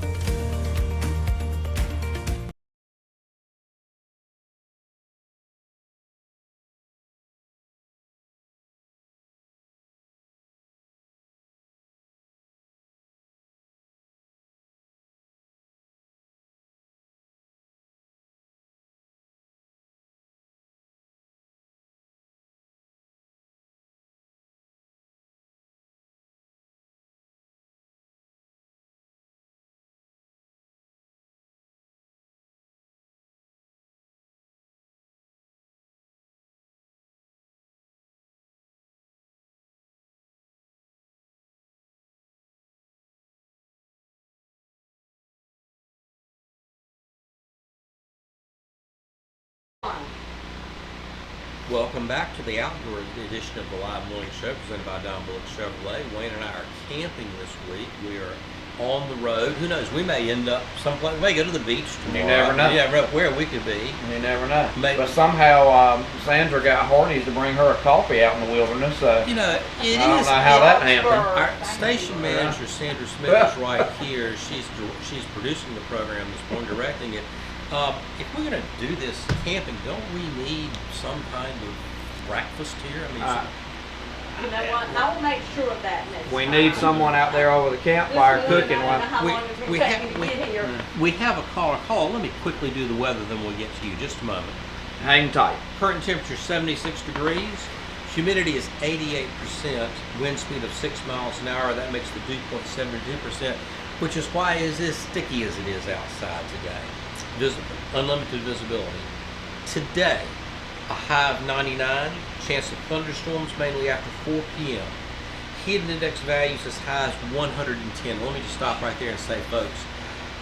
Welcome back to the outdoor edition of the Live Morning Show presented by Don Bullock Chevrolet. Wayne and I are camping this week. We are on the road. Who knows? We may end up someplace. We may go to the beach tomorrow. You never know. You never know where we could be. You never know. Maybe. But somehow Sandra got Hardee's to bring her a coffee out in the wilderness. So You know, it I don't is. know how that happened. Our station manager Sandra Smith is right here. She's producing the program this morning, directing it. If we're going to do this camping, don't we need some kind of breakfast here? I mean, You know what? I will make sure of that next we time. need someone out there over the campfire This morning, cooking. I don't know how long it's we gonna have- take me to get here. we have a caller call. Let me quickly do the weather, then we'll get to you. Just a moment. Hang tight. Current temperature 76 degrees. Humidity is 88%. Wind speed of 6 miles an hour. That makes the dew point 72%, which is why it is as sticky as it is outside today. Unlimited visibility. Today, a high of 99. Chance of thunderstorms mainly after 4 p.m. Heat index values as high as 110. Let me just stop right there and say, folks,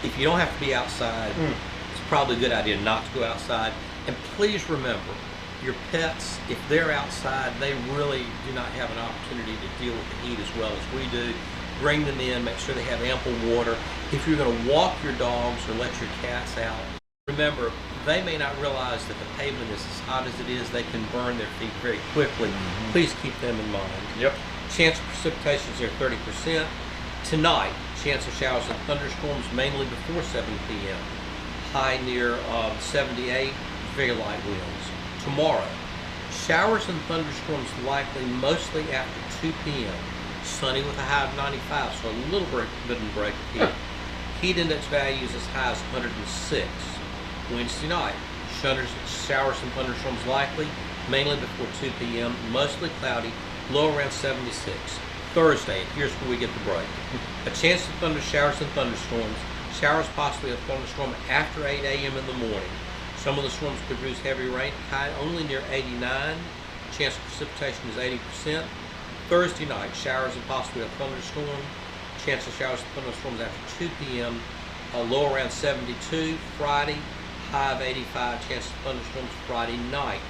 if you don't have to be outside, it's probably a good idea not to go outside. And please remember, your pets, if they're outside, they really do not have an opportunity to deal with the heat as well as we do. Bring them in, make sure they have ample water. If you're going to walk your dogs or let your cats out, remember, they may not realize that the pavement is as hot as it is. They can burn their feet very quickly. Please keep them in mind. Yep. Chance of precipitation is near 30%. Tonight, chance of showers and thunderstorms mainly before 7 p.m. High near 78, very light winds. Tomorrow, showers and thunderstorms likely mostly after 2 p.m. Sunny with a high of 95, so a little bit of break of heat. Heat index values as high as 106. Wednesday night, showers and thunderstorms likely, mainly before 2 p.m., mostly cloudy, low around 76. Thursday, and here's where we get the break. A chance of showers and thunderstorms, showers possibly a thunderstorm after 8 a.m. in the morning. Some of the storms could produce heavy rain, high only near 89. Chance of precipitation is 80%. Thursday night, showers and possibly a thunderstorm. Chance of showers and thunderstorms after 2 p.m., a low around 72. Friday, high of 85, chance of thunderstorms. Friday night,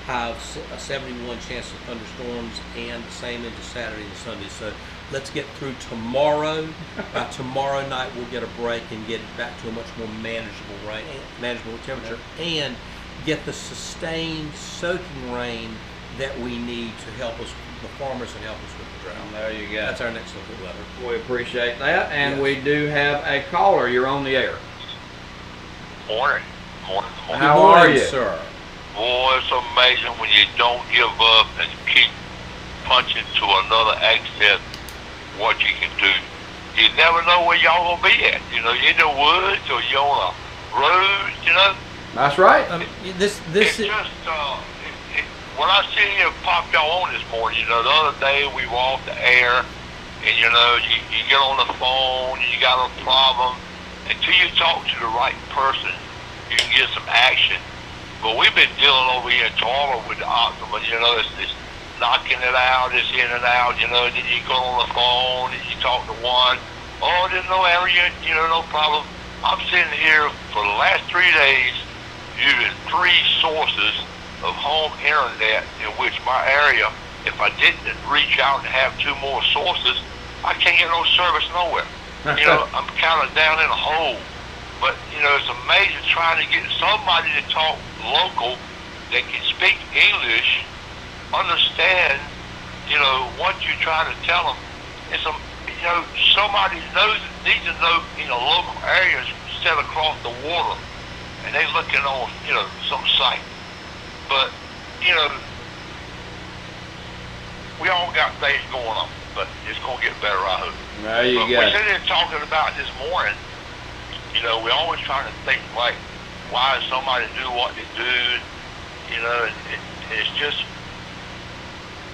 high of 71, chance of thunderstorms, and the same into Saturday and Sunday. So let's get through tomorrow. By tomorrow night, we'll get a break and get it back to a much more manageable temperature, and get the sustained soaking rain that we need to help us, the farmers, and help us with the drought. There you go. That's our next look at weather. We appreciate that, and Yes. we do have a caller. You're on the air. Morning. Morning. How are you, sir? Boy, it's amazing when you don't give up and keep punching to another access what you can do. You never know where y'all gonna be at. You know, you're in the woods or you're on a road, you know. That's right. This It's just, when I see you pop y'all on this morning, you know, the other day we were off the air, and you know, you get on the phone, you got a problem, until you talk to the right person, you can get some action. But we've been dealing over here in Tarver with the Optima, you know, it's knocking it out, it's in and out, you know, and then you go on the phone and you talk to one, oh, there's no area, you know, no problem. I'm sitting here for the last 3 days using 3 sources of home internet in which my area, if I didn't reach out and have 2 more sources, I can't get no service nowhere. You know, I'm kind of down in a hole. But, you know, it's amazing trying to get somebody to talk local that can speak English, understand, you know, what you're trying to tell them. you know, somebody needs to know, you know, local areas instead of across the water, and they looking on, you know, some site. But, you know, we all got things going on, but it's gonna get better, I hope. There you but go. we're sitting there talking about this morning. You know, we're always trying to think like, why does somebody do what they do? You know, it's just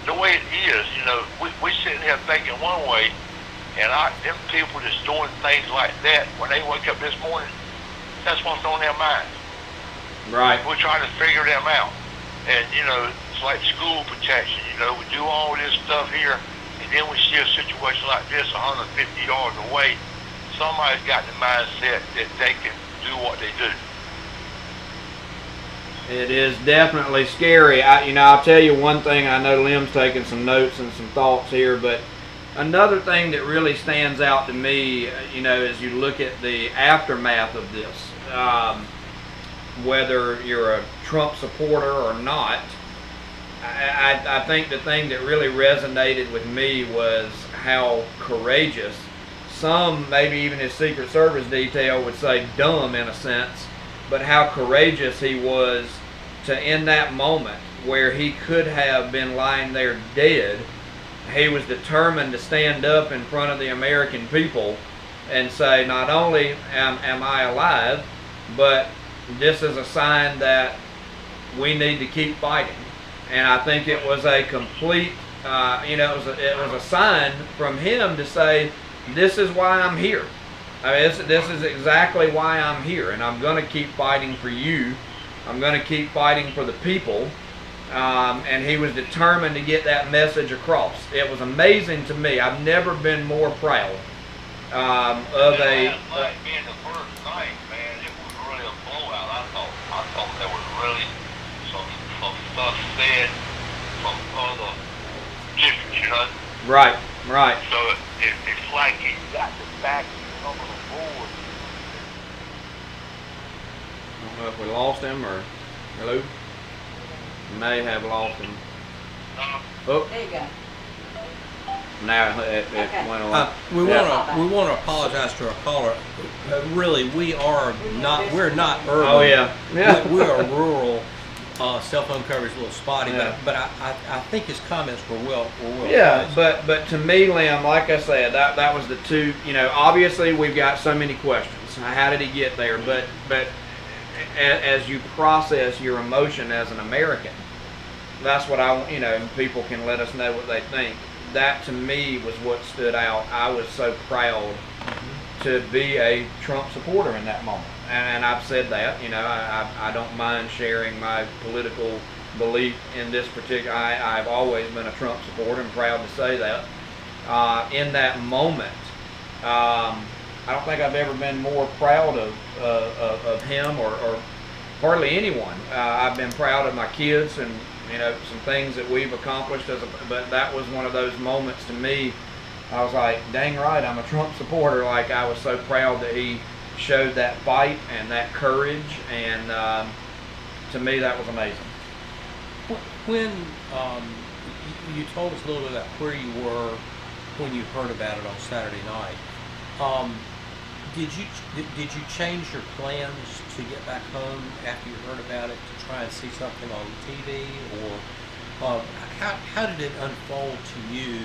the way it is. You know, we sitting here thinking one way, and them people that's doing things like that, when they wake up this morning, that's what's on their minds. Right. We're trying to figure them out. And, you know, it's like school protection. You know, we do all this stuff here, and then we see a situation like this 150 yards away. Somebody's got the mindset that they can do what they do. It is definitely scary. I'll tell you one thing. I know Lim's taking some notes and some thoughts here, but another thing that really stands out to me, you know, as you look at the aftermath of this, whether you're a Trump supporter or not, I think the thing that really resonated with me was how courageous, some maybe even his Secret Service detail would say dumb in a sense, but how courageous he was to, in that moment where he could have been lying there dead, he was determined to stand up in front of the American people and say, not only am I alive, but this is a sign that we need to keep fighting. And I think it was a complete, it was a sign from him to say, this is why I'm here. I mean, this is exactly why I'm here, and I'm going to keep fighting for you. I'm going to keep fighting for the people. And he was determined to get that message across. It was amazing to me. I've never been more proud of a. Like being the first night, man, it was really a blowout. I thought there was really some stuff said from other districts, you know. Right, right. So it's like he got the back of the board. I don't know if we lost him or hello. May have lost him. Oh. There you go. Now it went on. We want to apologize to our caller. Really, we're not urban. Oh yeah. We're a rural. Cell phone coverage a little spotty, but I think his comments were well. Yeah, but to me, Lim, like I said, that was the two. You know, obviously we've got so many questions. How did he get there? But as you process your emotion as an American, that's what I want. You know, people can let us know what they think. That to me was what stood out. I was so proud to be a Trump supporter in that moment. And I've said that, you know, I don't mind sharing my political belief in this particular. I've always been a Trump supporter and proud to say that. In that moment, I don't think I've ever been more proud of him or hardly anyone. I've been proud of my kids and, you know, some things that we've accomplished. But that was one of those moments to me. I was like, dang right, I'm a Trump supporter. Like, I was so proud that he showed that fight and that courage, and to me that was amazing. When you told us a little bit about where you were when you heard about it on Saturday night, did you change your plans to get back home after you heard about it to try and see something on TV, or how did it unfold to you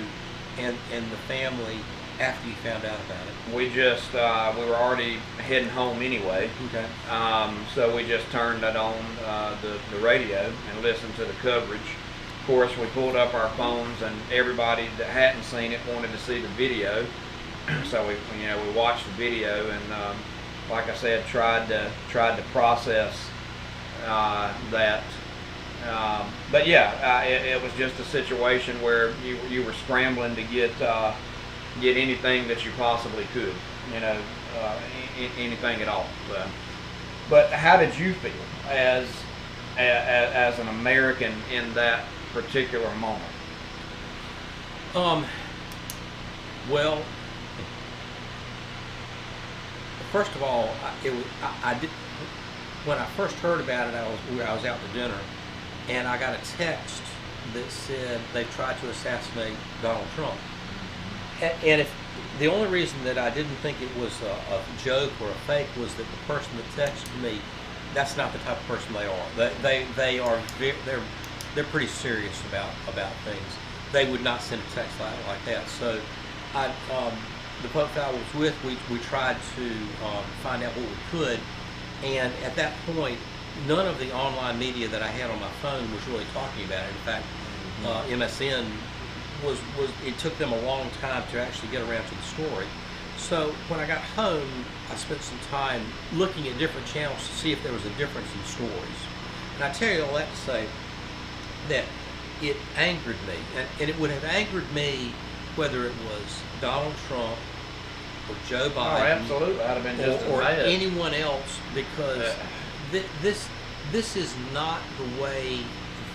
and the family after you found out about it? We just, we were already heading home anyway. Okay. So we just turned it on the radio and listened to the coverage. Of course, we pulled up our phones, and everybody that hadn't seen it wanted to see the video. So we watched the video, and like I said, tried to process that. But yeah, it was just a situation where you were scrambling to get anything that you possibly could, you know, anything at all. But how did you feel as an American in that particular moment? Well, first of all, I did. When I first heard about it, I was out to dinner, and I got a text that said they tried to assassinate Donald Trump. And The only reason that I didn't think it was a joke or a fake was that the person that texted me, that's not the type of person they are. They are they're pretty serious about things. They would not send a text like that. So the folks I was with, we tried to find out what we could, and at that point, none of the online media that I had on my phone was really talking about it. In fact, MSN was it took them a long time to actually get around to the story. So when I got home, I spent some time looking at different channels to see if there was a difference in stories. And I tell you all that to say that it angered me, and it would have angered me whether it was Donald Trump or Joe Biden, absolutely. I'd have been just or mad. anyone else, because this is not the way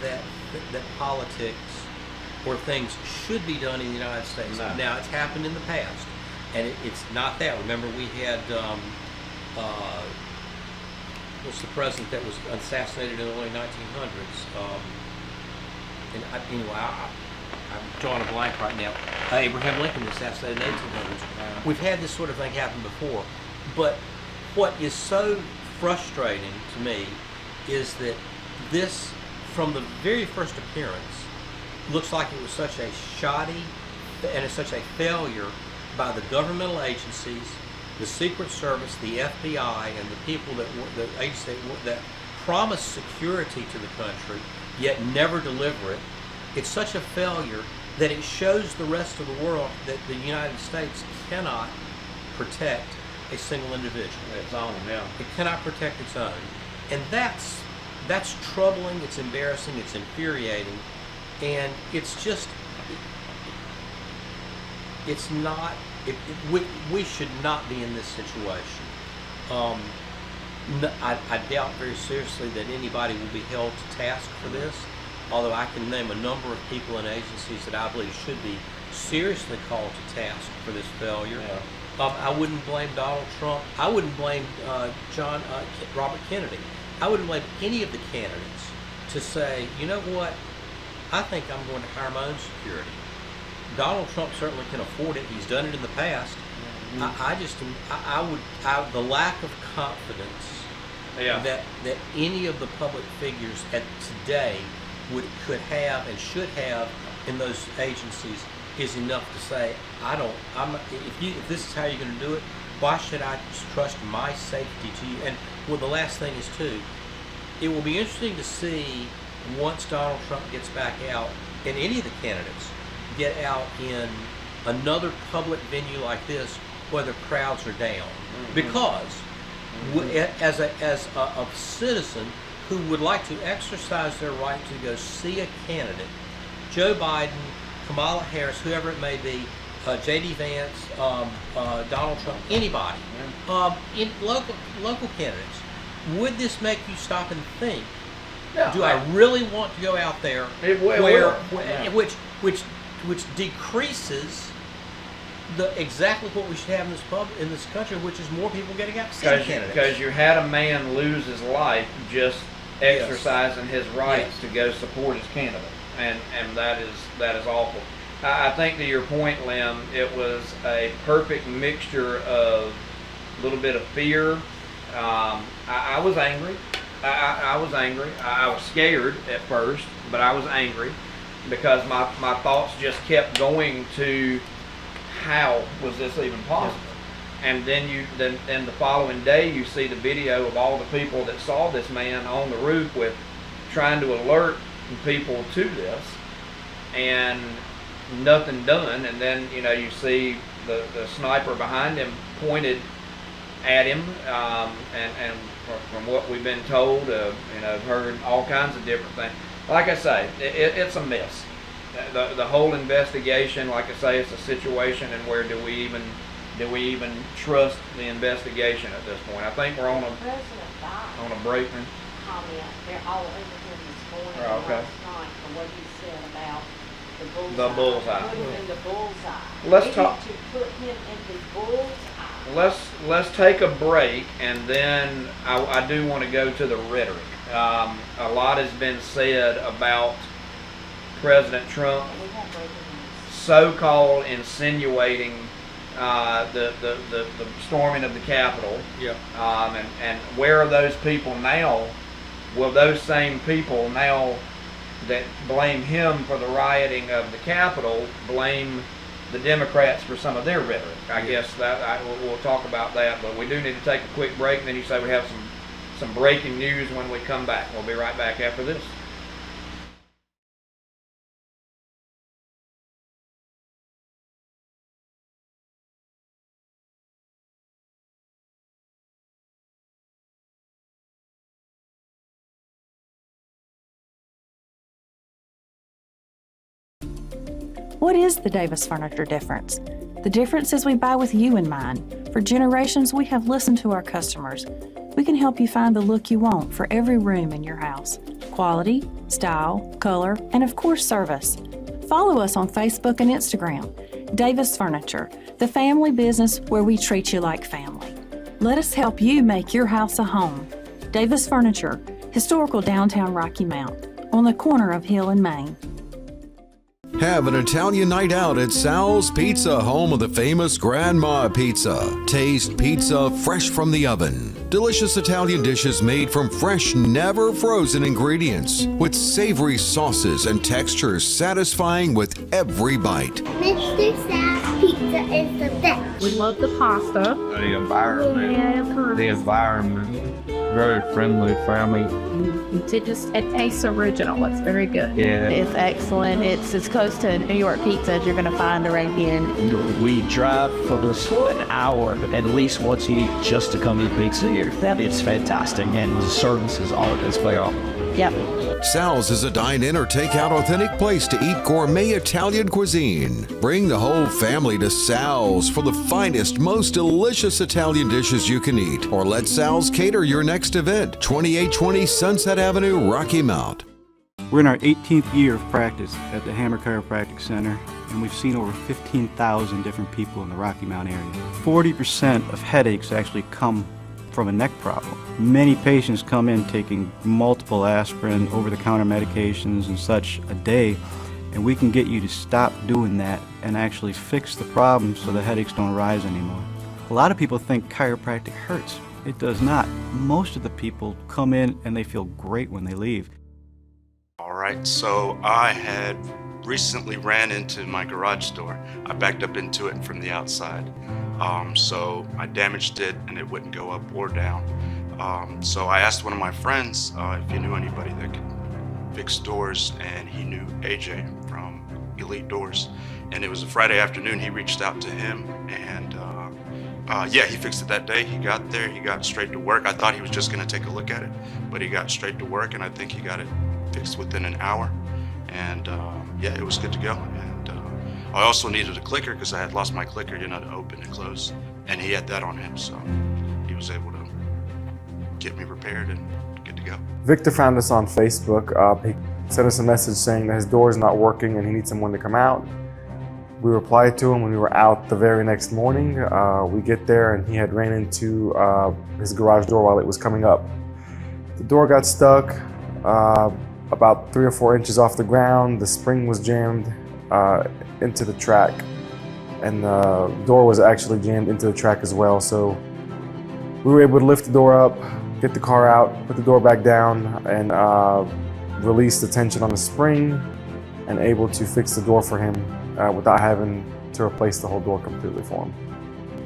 that politics or things should be done in the United States. No. Now, it's happened in the past, and it's not that. Remember, we had what's the president that was assassinated in the early 1900s? Anyway, I'm drawing a blank right now. Abraham Lincoln was assassinated in the 1800s. We've had this sort of thing happen before, but what is so frustrating to me is that this, from the very first appearance, looks like it was such a shoddy and it's such a failure by the governmental agencies, the Secret Service, the FBI, and the people that promise security to the country yet never deliver it. It's such a failure that it shows the rest of the world that the United States cannot protect a single individual. Its own, yeah. It cannot protect its own. And that's troubling, it's embarrassing, it's infuriating, and it's just, it's not, we should not be in this situation. I doubt very seriously that anybody will be held to task for this, although I can name a number of people and agencies that I believe should be seriously called to task for this failure. Yeah. I wouldn't blame Donald Trump. I wouldn't blame Robert Kennedy. I wouldn't blame any of the candidates to say, you know what, I think I'm going to hire my own security. Donald Trump certainly can afford it. He's done it in the past. Mm-hmm. The lack of confidence that any of the public figures at today could have and should have in those agencies is enough to say, if this is how you're going to do it, why should I trust my safety to you? And well, the last thing is too, it will be interesting to see once Donald Trump gets back out, and any of the candidates get out in another public venue like this, whether crowds are down. Mm-hmm. Because as a citizen who would like to exercise their right to go see a candidate, Joe Biden, Kamala Harris, whoever it may be, J.D. Vance, Donald Trump, anybody, in local candidates, would this make you stop and think? Yeah, do I really want to go out there which decreases exactly what we should have in this country, which is more people getting out to see candidates. Because you had a man lose his life just exercising his rights to go support his candidate, and that is awful. I think to your point, Lem, it was a perfect mixture of a little bit of fear. I was angry. I was angry. I was scared at first, but I was angry because my thoughts just kept going to how was this even possible? And then the following day you see the video of all the people that saw this man on the roof with trying to alert people to this, and nothing done. And then you see the sniper behind him pointed at him, and from what we've been told, heard all kinds of different things. Like I say, it's a mess. The whole investigation, like I say, it's a situation, and where do we even trust the investigation at this point? I think we're on a break. Comment. They're all over him this morning last night for what he said about the bullseye. Put him in the bullseye. Let's talk. To put him in the bullseye. Let's take a break, and then I do want to go to the rhetoric. A lot has been said about President Trump so-called insinuating the storming of the Capitol. Yep. And where are those people now? Will those same people now that blame him for the rioting of the Capitol blame the Democrats for some of their rhetoric? I guess that we'll talk about that, but we do need to take a quick break. And then you say we have some breaking news when we come back. We'll be right back after this. What is the Davis Furniture difference? The difference is we buy with you in mind. For generations, we have listened to our customers. We can help you find the look you want for every room in your house. Quality, style, color, and of course, service. Follow us on Facebook and Instagram. Davis Furniture, the family business where we treat you like family. Let us help you make your house a home. Davis Furniture, historical downtown Rocky Mount, on the corner of Hill and Main. Have an Italian night out at Sal's Pizza, home of the famous Grandma Pizza. Taste pizza fresh from the oven. Delicious Italian dishes made from fresh, never frozen ingredients, with savory sauces and textures satisfying with every bite. Mr. Sal's Pizza is the best. We love the pasta. The environment, very friendly, family. It tastes original. It's very good. Yeah. It's excellent. It's as close to New York pizza as you're going to find around here. We drive for this an hour at least once a week just to come eat pizza here. It's fantastic, and the service is all it's fair. Yep. Sal's is a dine-in or take-out authentic place to eat gourmet Italian cuisine. Bring the whole family to Sal's for the finest, most delicious Italian dishes you can eat. Or let Sal's cater your next event. 2820 Sunset Avenue, Rocky Mount. We're in our 18th year of practice at the Hammer Chiropractic Center, and we've seen over 15,000 different people in the Rocky Mount area. 40% of headaches actually come from a neck problem. Many patients come in taking multiple aspirin, over-the-counter medications and such a day, and we can get you to stop doing that and actually fix the problem so the headaches don't rise anymore. A lot of people think chiropractic hurts. It does not. Most of the people come in and they feel great when they leave. All right, so I had recently ran into my garage door. I backed up into it from the outside. So I damaged it and it wouldn't go up or down. So I asked one of my friends if he knew anybody that could fix doors, and he knew AJ from Elite Doors. And it was a Friday afternoon. He reached out to him, and yeah, he fixed it that day. He got there, he got straight to work. I thought he was just gonna take a look at it, but he got straight to work, and I think he got it fixed within an hour. And yeah, it was good to go. And I also needed a clicker because I had lost my clicker, to open and close. And he had that on him, so he was able to get me repaired and good to go. Victor found us on Facebook. He sent us a message saying that his door is not working and he needs someone to come out. We replied to him when we were out the very next morning. We get there and he had ran into his garage door while it was coming up. The door got stuck about 3 or 4 inches off the ground. The spring was jammed into the track, and the door was actually jammed into the track as well. So we were able to lift the door up, get the car out, put the door back down, and release the tension on the spring, and able to fix the door for him without having to replace the whole door completely for him.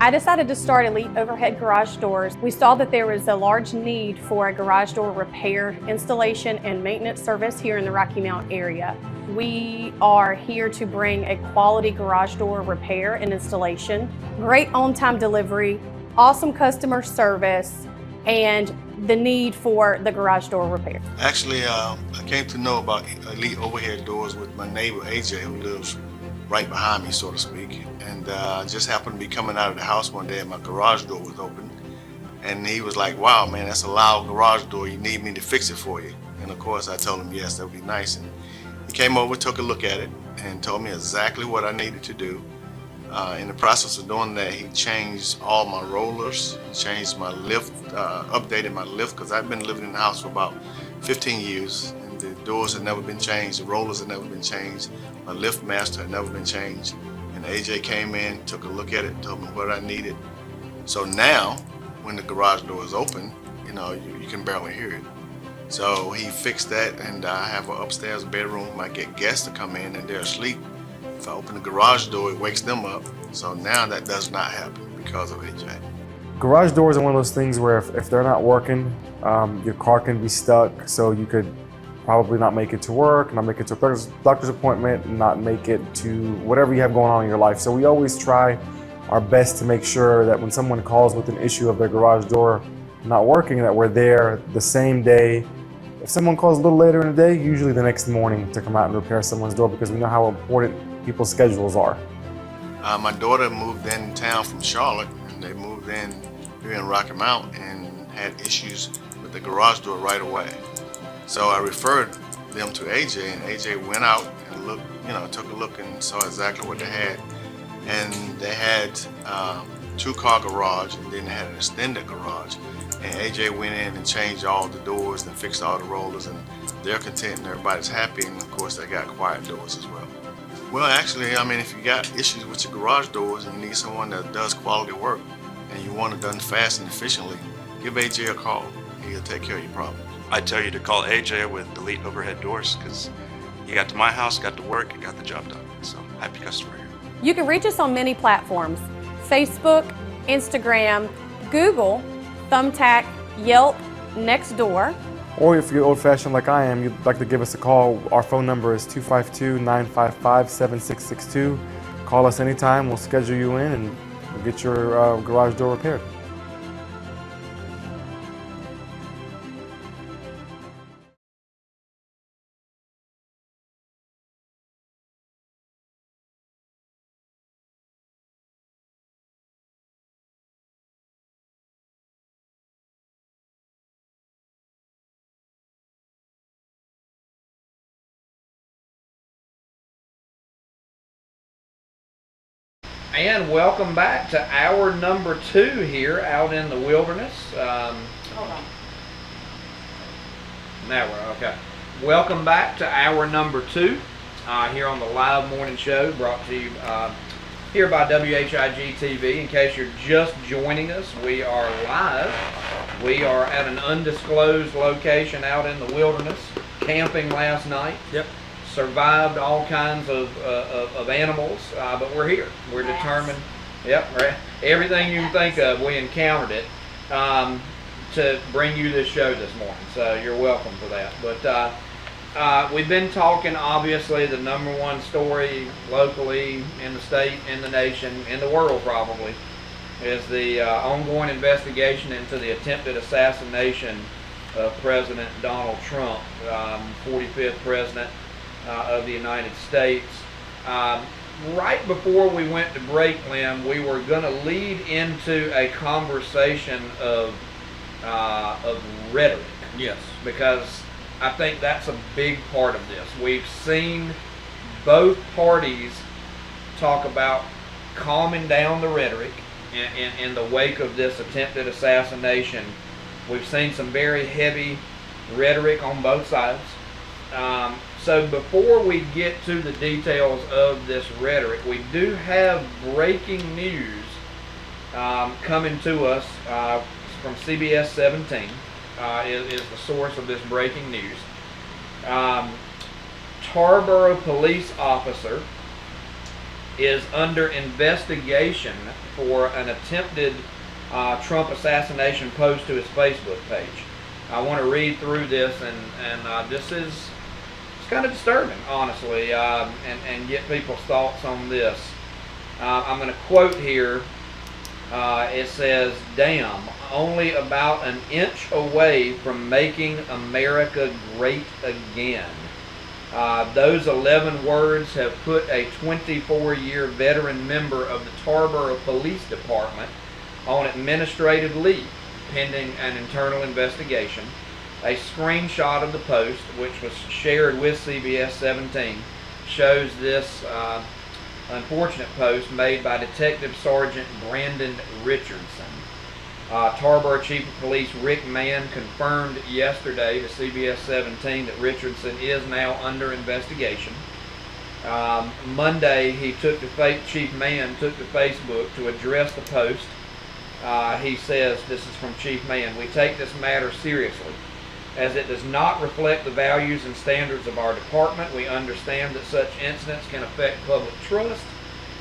I decided to start Elite Overhead Garage Doors. We saw that there was a large need for a garage door repair, installation, and maintenance service here in the Rocky Mount area. We are here to bring a quality garage door repair and installation, great on-time delivery, awesome customer service, and the need for the garage door repair. Actually, I came to know about Elite Overhead Doors with my neighbor AJ, who lives right behind me, so to speak. And I just happened to be coming out of the house one day and my garage door was open. And he was like, wow, man, that's a loud garage door. You need me to fix it for you? And of course, I told him, yes, that would be nice. And he came over, took a look at it, and told me exactly what I needed to do. In the process of doing that, he changed all my rollers, changed my lift, updated my lift, because I've been living in the house for about 15 years. And the doors had never been changed, the rollers had never been changed, my lift master had never been changed. And AJ came in, took a look at it, told me what I needed. So now, when the garage door is open, you know, you can barely hear it. So he fixed that, and I have an upstairs bedroom. I get guests to come in and they're asleep. If I open the garage door, it wakes them up. So now that does not happen because of AJ. Garage doors are one of those things where if they're not working, your car can be stuck, so you could probably not make it to work, not make it to a doctor's appointment, not make it to whatever you have going on in your life. So we always try our best to make sure that when someone calls with an issue of their garage door not working, that we're there the same day. If someone calls a little later in the day, usually the next morning to come out and repair someone's door, because we know how important people's schedules are. My daughter moved in town from Charlotte, and they moved in here in Rocky Mount and had issues with the garage door right away. So I referred them to AJ, and AJ went out and looked, you know, took a look and saw exactly what they had. And they had 2-car garage, and then they had an extended garage. And AJ went in and changed all the doors and fixed all the rollers, and they're content and everybody's happy. And of course, they got quiet doors as well. Well, actually, I mean, if you got issues with your garage doors and you need someone that does quality work and you want it done fast and efficiently, give AJ a call. He'll take care of your problem. I tell you to call AJ with Elite Overhead Doors, because you got to my house, got to work, and got the job done. So, happy customer here. You can reach us on many platforms: Facebook, Instagram, Google, Thumbtack, Yelp, Nextdoor. Or if you're old-fashioned like I am, you'd like to give us a call, our phone number is 252-955-7662. Call us anytime, we'll schedule you in and we'll get your garage door repaired. And welcome back to hour number 2 here out in the wilderness. Hold on. Now we're okay. Welcome back to hour number 2 here on the live morning show, brought to you here by WHIG TV. In case you're just joining us, we are live. We are at an undisclosed location out in the wilderness, camping last night. Yep. Survived all kinds of animals, but we're here. We're determined. Yep, right. Everything you can think of, we encountered it to bring you this show this morning. So you're welcome for that. But we've been talking, obviously, the #1 story locally, in the state, in the nation, in the world probably, is the ongoing investigation into the attempted assassination of President Donald Trump, 45th president of the United States. Right before we went to break, Lynn, we were going to lead into a conversation of rhetoric. Yes. Because I think that's a big part of this. We've seen both parties talk about calming down the rhetoric in the wake of this attempted assassination. We've seen some very heavy rhetoric on both sides. So before we get to the details of this rhetoric, we do have breaking news coming to us from CBS 17 is the source of this breaking news. Tarboro police officer is under investigation for an attempted Trump assassination post to his Facebook page. I want to read through this, and this is kind of disturbing, honestly, and get people's thoughts on this. I'm going to quote here. It says, "Damn, only about an inch away from making America great again." Those 11 words have put a 24-year veteran member of the Tarboro Police Department on administrative leave, pending an internal investigation. A screenshot of the post, which was shared with CBS 17, shows this unfortunate post made by Detective Sergeant Brandon Richardson. Tarboro Chief of Police Rick Mann confirmed yesterday to CBS 17 that Richardson is now under investigation. Monday, Chief Mann took to Facebook to address the post. He says, this is from Chief Mann, "We take this matter seriously. As it does not reflect the values and standards of our department, we understand that such incidents can affect public trust.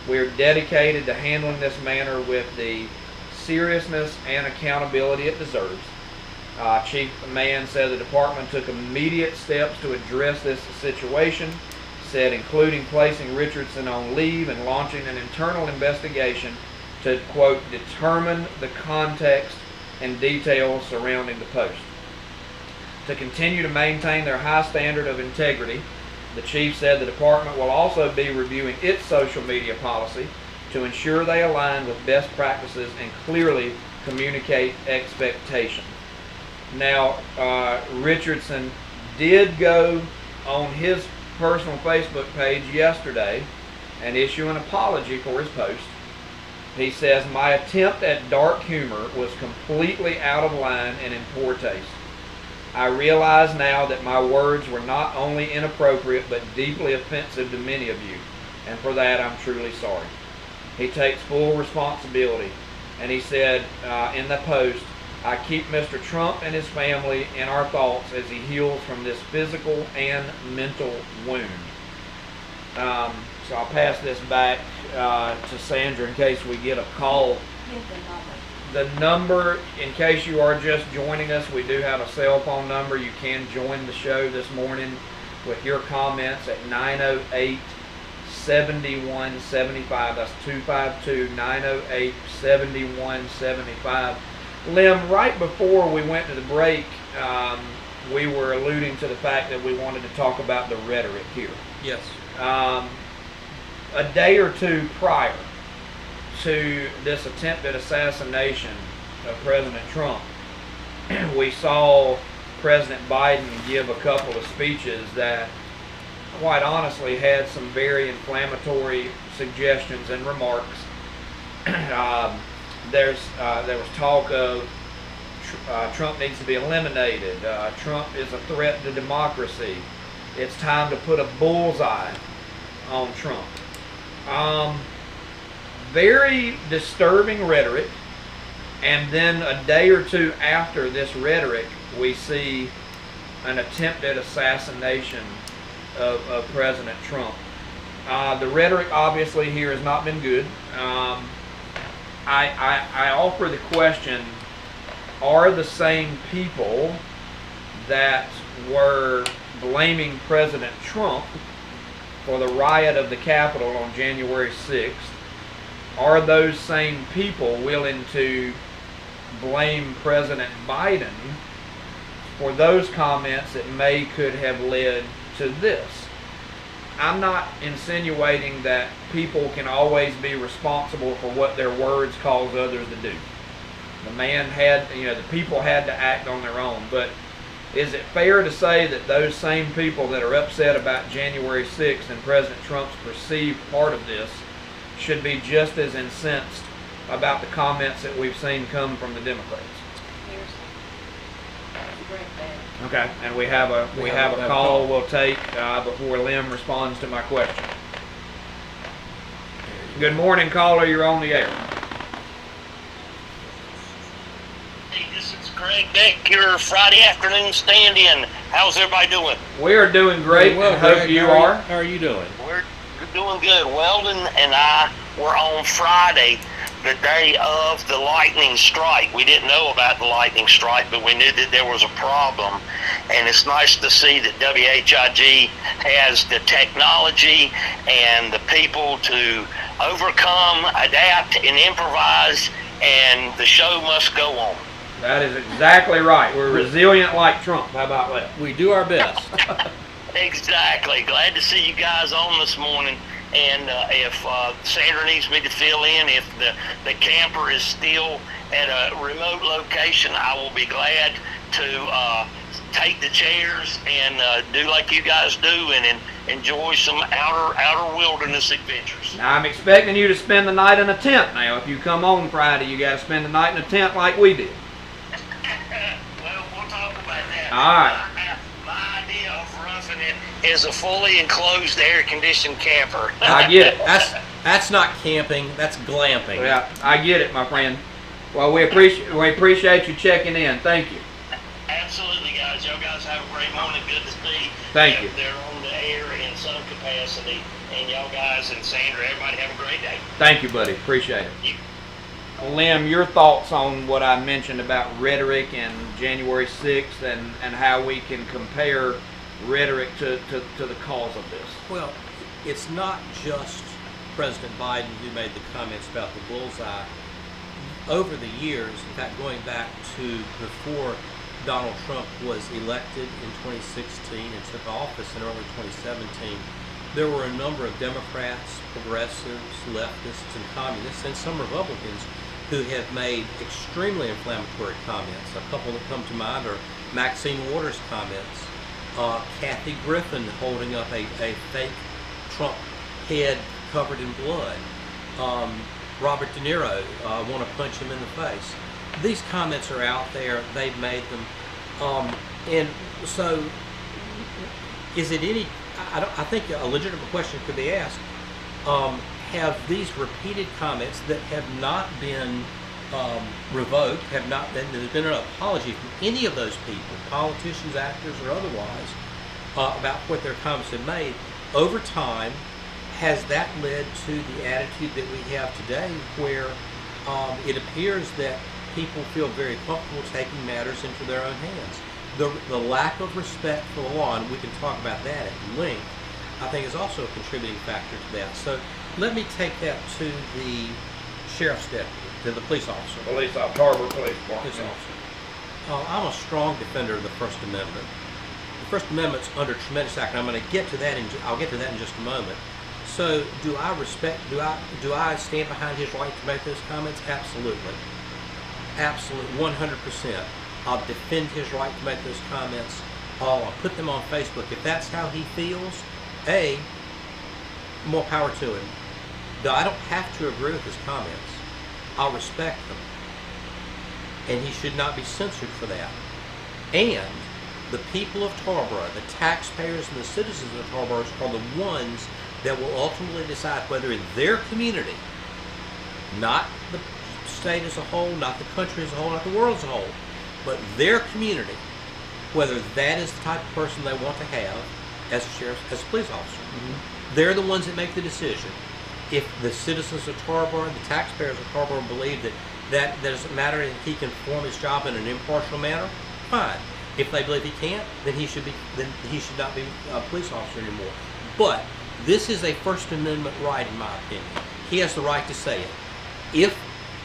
We are dedicated to handling this matter with the seriousness and accountability it deserves." Chief Mann said the department took immediate steps to address this situation, said including placing Richardson on leave and launching an internal investigation to, quote, "determine the context and details surrounding the post." To continue to maintain their high standard of integrity, the chief said the department will also be reviewing its social media policy to ensure they align with best practices and clearly communicate expectations. Now, Richardson did go on his personal Facebook page yesterday and issue an apology for his post. He says, "My attempt at dark humor was completely out of line and in poor taste. I realize now that my words were not only inappropriate but deeply offensive to many of you, and for that I'm truly sorry." He takes full responsibility, and he said in the post, "I keep Mr. Trump and his family in our thoughts as he heals from this physical and mental wound." So I'll pass this back to Sandra in case we get a call. The number, in case you are just joining us, we do have a cell phone number. You can join the show this morning with your comments at 908-7175. That's 252-908-7175. Lim, right before we went to the break, we were alluding to the fact that we wanted to talk about the rhetoric here. Yes. A day or two prior to this attempted assassination of President Trump, we saw President Biden give a couple of speeches that, quite honestly, had some very inflammatory suggestions and remarks. There was talk of Trump needs to be eliminated. Trump is a threat to democracy. It's time to put a bullseye on Trump. Very disturbing rhetoric, and then a day or two after this rhetoric, we see an attempted assassination of President Trump. The rhetoric obviously here has not been good. I offer the question, are the same people that were blaming President Trump for the riot of the Capitol on January 6th, are those same people willing to blame President Biden for those comments that could have led to this? I'm not insinuating that people can always be responsible for what their words cause others to do. The people had to act on their own, but is it fair to say that those same people that are upset about January 6th and President Trump's perceived part of this should be just as incensed about the comments that we've seen come from the Democrats? Okay, and we have a call we'll take before Lim responds to my question. Good morning, caller. You're on the air. Hey, this is Greg Beck, your Friday afternoon stand-in. How's everybody doing? We are doing great. Well, I hope Greg, you are. How are you doing? We're doing good. Weldon and I were on Friday, the day of the lightning strike. We didn't know about the lightning strike, but we knew that there was a problem. And it's nice to see that WHIG has the technology and the people to overcome, adapt, and improvise, and the show must go on. That is exactly right. We're resilient like Trump. How about that? We do our best. Exactly. Glad to see you guys on this morning. And if Sandra needs me to fill in, if the camper is still at a remote location, I will be glad to take the chairs and do like you guys do and enjoy some outer wilderness adventures. Now, I'm expecting you to spend the night in a tent. Now, if you come on Friday, you got to spend the night in a tent like we did. Well, we'll talk about that. All right. My idea for us confident as a fully enclosed air-conditioned camper. I get it. That's not camping. That's glamping. Yeah, I get it, my friend. Well, we appreciate you checking in. Thank you. Absolutely, guys. Y'all guys have a great morning. Good to see. Thank you. They're on the air in some capacity, and y'all guys and Sandra, everybody have a great day. Thank you, buddy. Appreciate it. Lim, your thoughts on what I mentioned about rhetoric and January 6th and how we can compare rhetoric to the cause of this? Well, it's not just President Biden who made the comments about the bullseye. Over the years, in fact, going back to before Donald Trump was elected in 2016 and took office in early 2017, there were a number of Democrats, progressives, leftists, and communists, and some Republicans who have made extremely inflammatory comments. A couple that come to mind are Maxine Waters' comments, Kathy Griffin holding up a fake Trump head covered in blood, Robert De Niro, want to punch him in the face. These comments are out there. They've made them. And so is it any, I think a legitimate question could be asked, have these repeated comments that have not been revoked, there's been an apology from any of those people, politicians, actors, or otherwise, about what their comments have made, over time, has that led to the attitude that we have today where it appears that people feel very comfortable taking matters into their own hands? The lack of respect for the law, and we can talk about that at length, I think is also a contributing factor to that. So let me take that to the sheriff's deputy, to the police officer. Harbor Police Department. I'm a strong defender of the First Amendment. The First Amendment's under tremendous attack, and I'm going to get to that. I'll get to that in just a moment. So, do I stand behind his right to make those comments? Absolutely, 100%. I'll defend his right to make those comments. I'll put them on Facebook if that's how he feels. More power to him. Though I don't have to agree with his comments, I'll respect them. And he should not be censored for that. And the people of Tarboro, the taxpayers and the citizens of Tarboro are the ones that will ultimately decide whether in their community, not the state as a whole, not the country as a whole, not the world as a whole, but their community, whether that is the type of person they want to have as a sheriff, as a police officer. Mm-hmm. They're the ones that make the decision. If the citizens of Tarboro, the taxpayers of Tarboro believe that doesn't matter and he can perform his job in an impartial manner, fine. If they believe he can't, then he should not be a police officer anymore. But this is a First Amendment right, in my opinion. He has the right to say it. If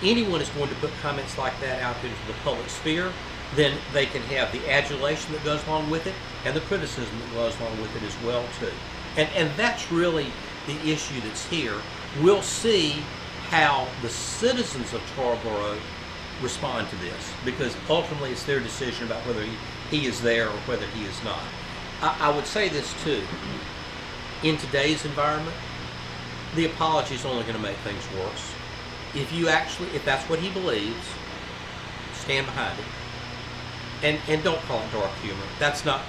anyone is going to put comments like that out into the public sphere, then they can have the adulation that goes along with it and the criticism that goes along with it as well too. And that's really the issue that's here. We'll see how the citizens of Tarboro respond to this, because ultimately it's their decision about whether he is there or whether he is not. I would say this too. In today's environment, the apology is only going to make things worse. If that's what he believes, stand behind it. And don't call it dark humor. That's not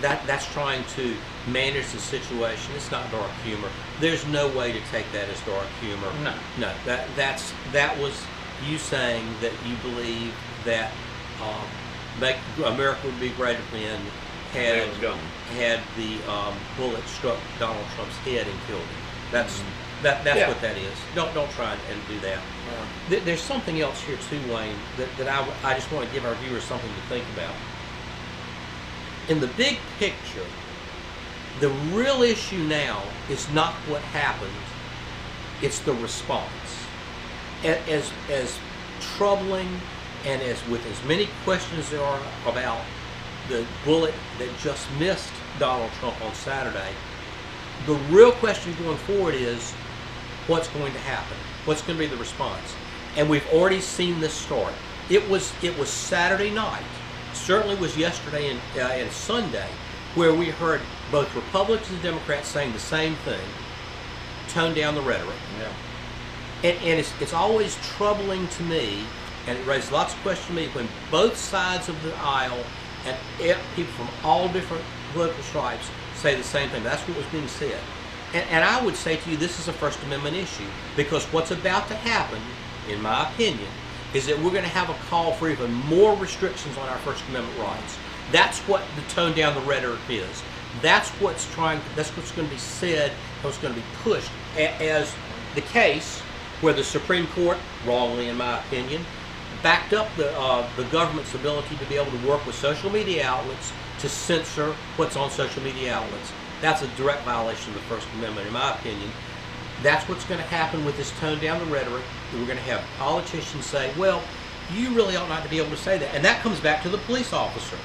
that's trying to manage the situation. It's not dark humor. There's no way to take that as dark humor. No. That was you saying that you believe that America would be greater when had the bullet struck Donald Trump's head and killed him. That's what that is. Don't try and do that. There's something else here too, Wayne, that I just want to give our viewers something to think about. In the big picture, the real issue now is not what happened, it's the response. As troubling and with as many questions there are about the bullet that just missed Donald Trump on Saturday, the real question going forward is what's going to happen? What's going to be the response? And we've already seen this start. It was Saturday night, certainly was yesterday and Sunday, where we heard both Republicans and Democrats saying the same thing, tone down the rhetoric. Yeah. And it's always troubling to me, and it raises lots of questions to me, when both sides of the aisle and people from all different political stripes say the same thing. That's what was being said. And I would say to you, this is a First Amendment issue, because what's about to happen, in my opinion, is that we're going to have a call for even more restrictions on our First Amendment rights. That's what the tone down the rhetoric is. That's what's going to be said, what's going to be pushed as the case where the Supreme Court, wrongly in my opinion, backed up the government's ability to be able to work with social media outlets to censor what's on social media outlets. That's a direct violation of the First Amendment, in my opinion. That's what's going to happen with this tone down the rhetoric. We're going to have politicians say, well, you really ought not to be able to say that. And that comes back to the police officer.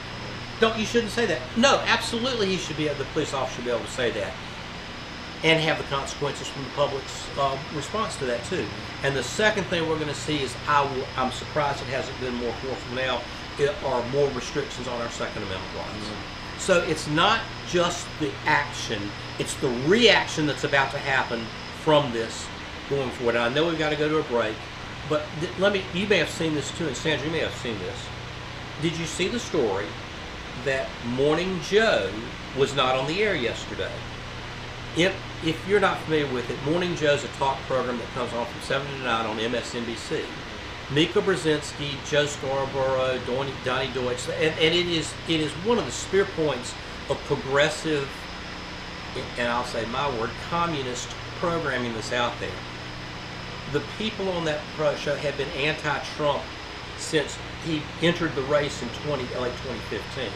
You shouldn't say that. No, absolutely the police officer should be able to say that. And have the consequences from the public's response to that too. And the second thing we're going to see is, I'm surprised it hasn't been more forceful now, are more restrictions on our Second Amendment rights. So it's not just the action, it's the reaction that's about to happen from this going forward. And I know we've got to go to a break, but you may have seen this too, and Sandra, you may have seen this. Did you see the story that Morning Joe was not on the air yesterday? If you're not familiar with it, Morning Joe's a talk program that comes on from 7 to 9 on MSNBC. Mika Brzezinski, Joe Scarborough, Donnie Deutsch, and it is one of the spear points of progressive, and I'll say my word, communist programming that's out there. The people on that show have been anti-Trump since he entered the race in late 2015.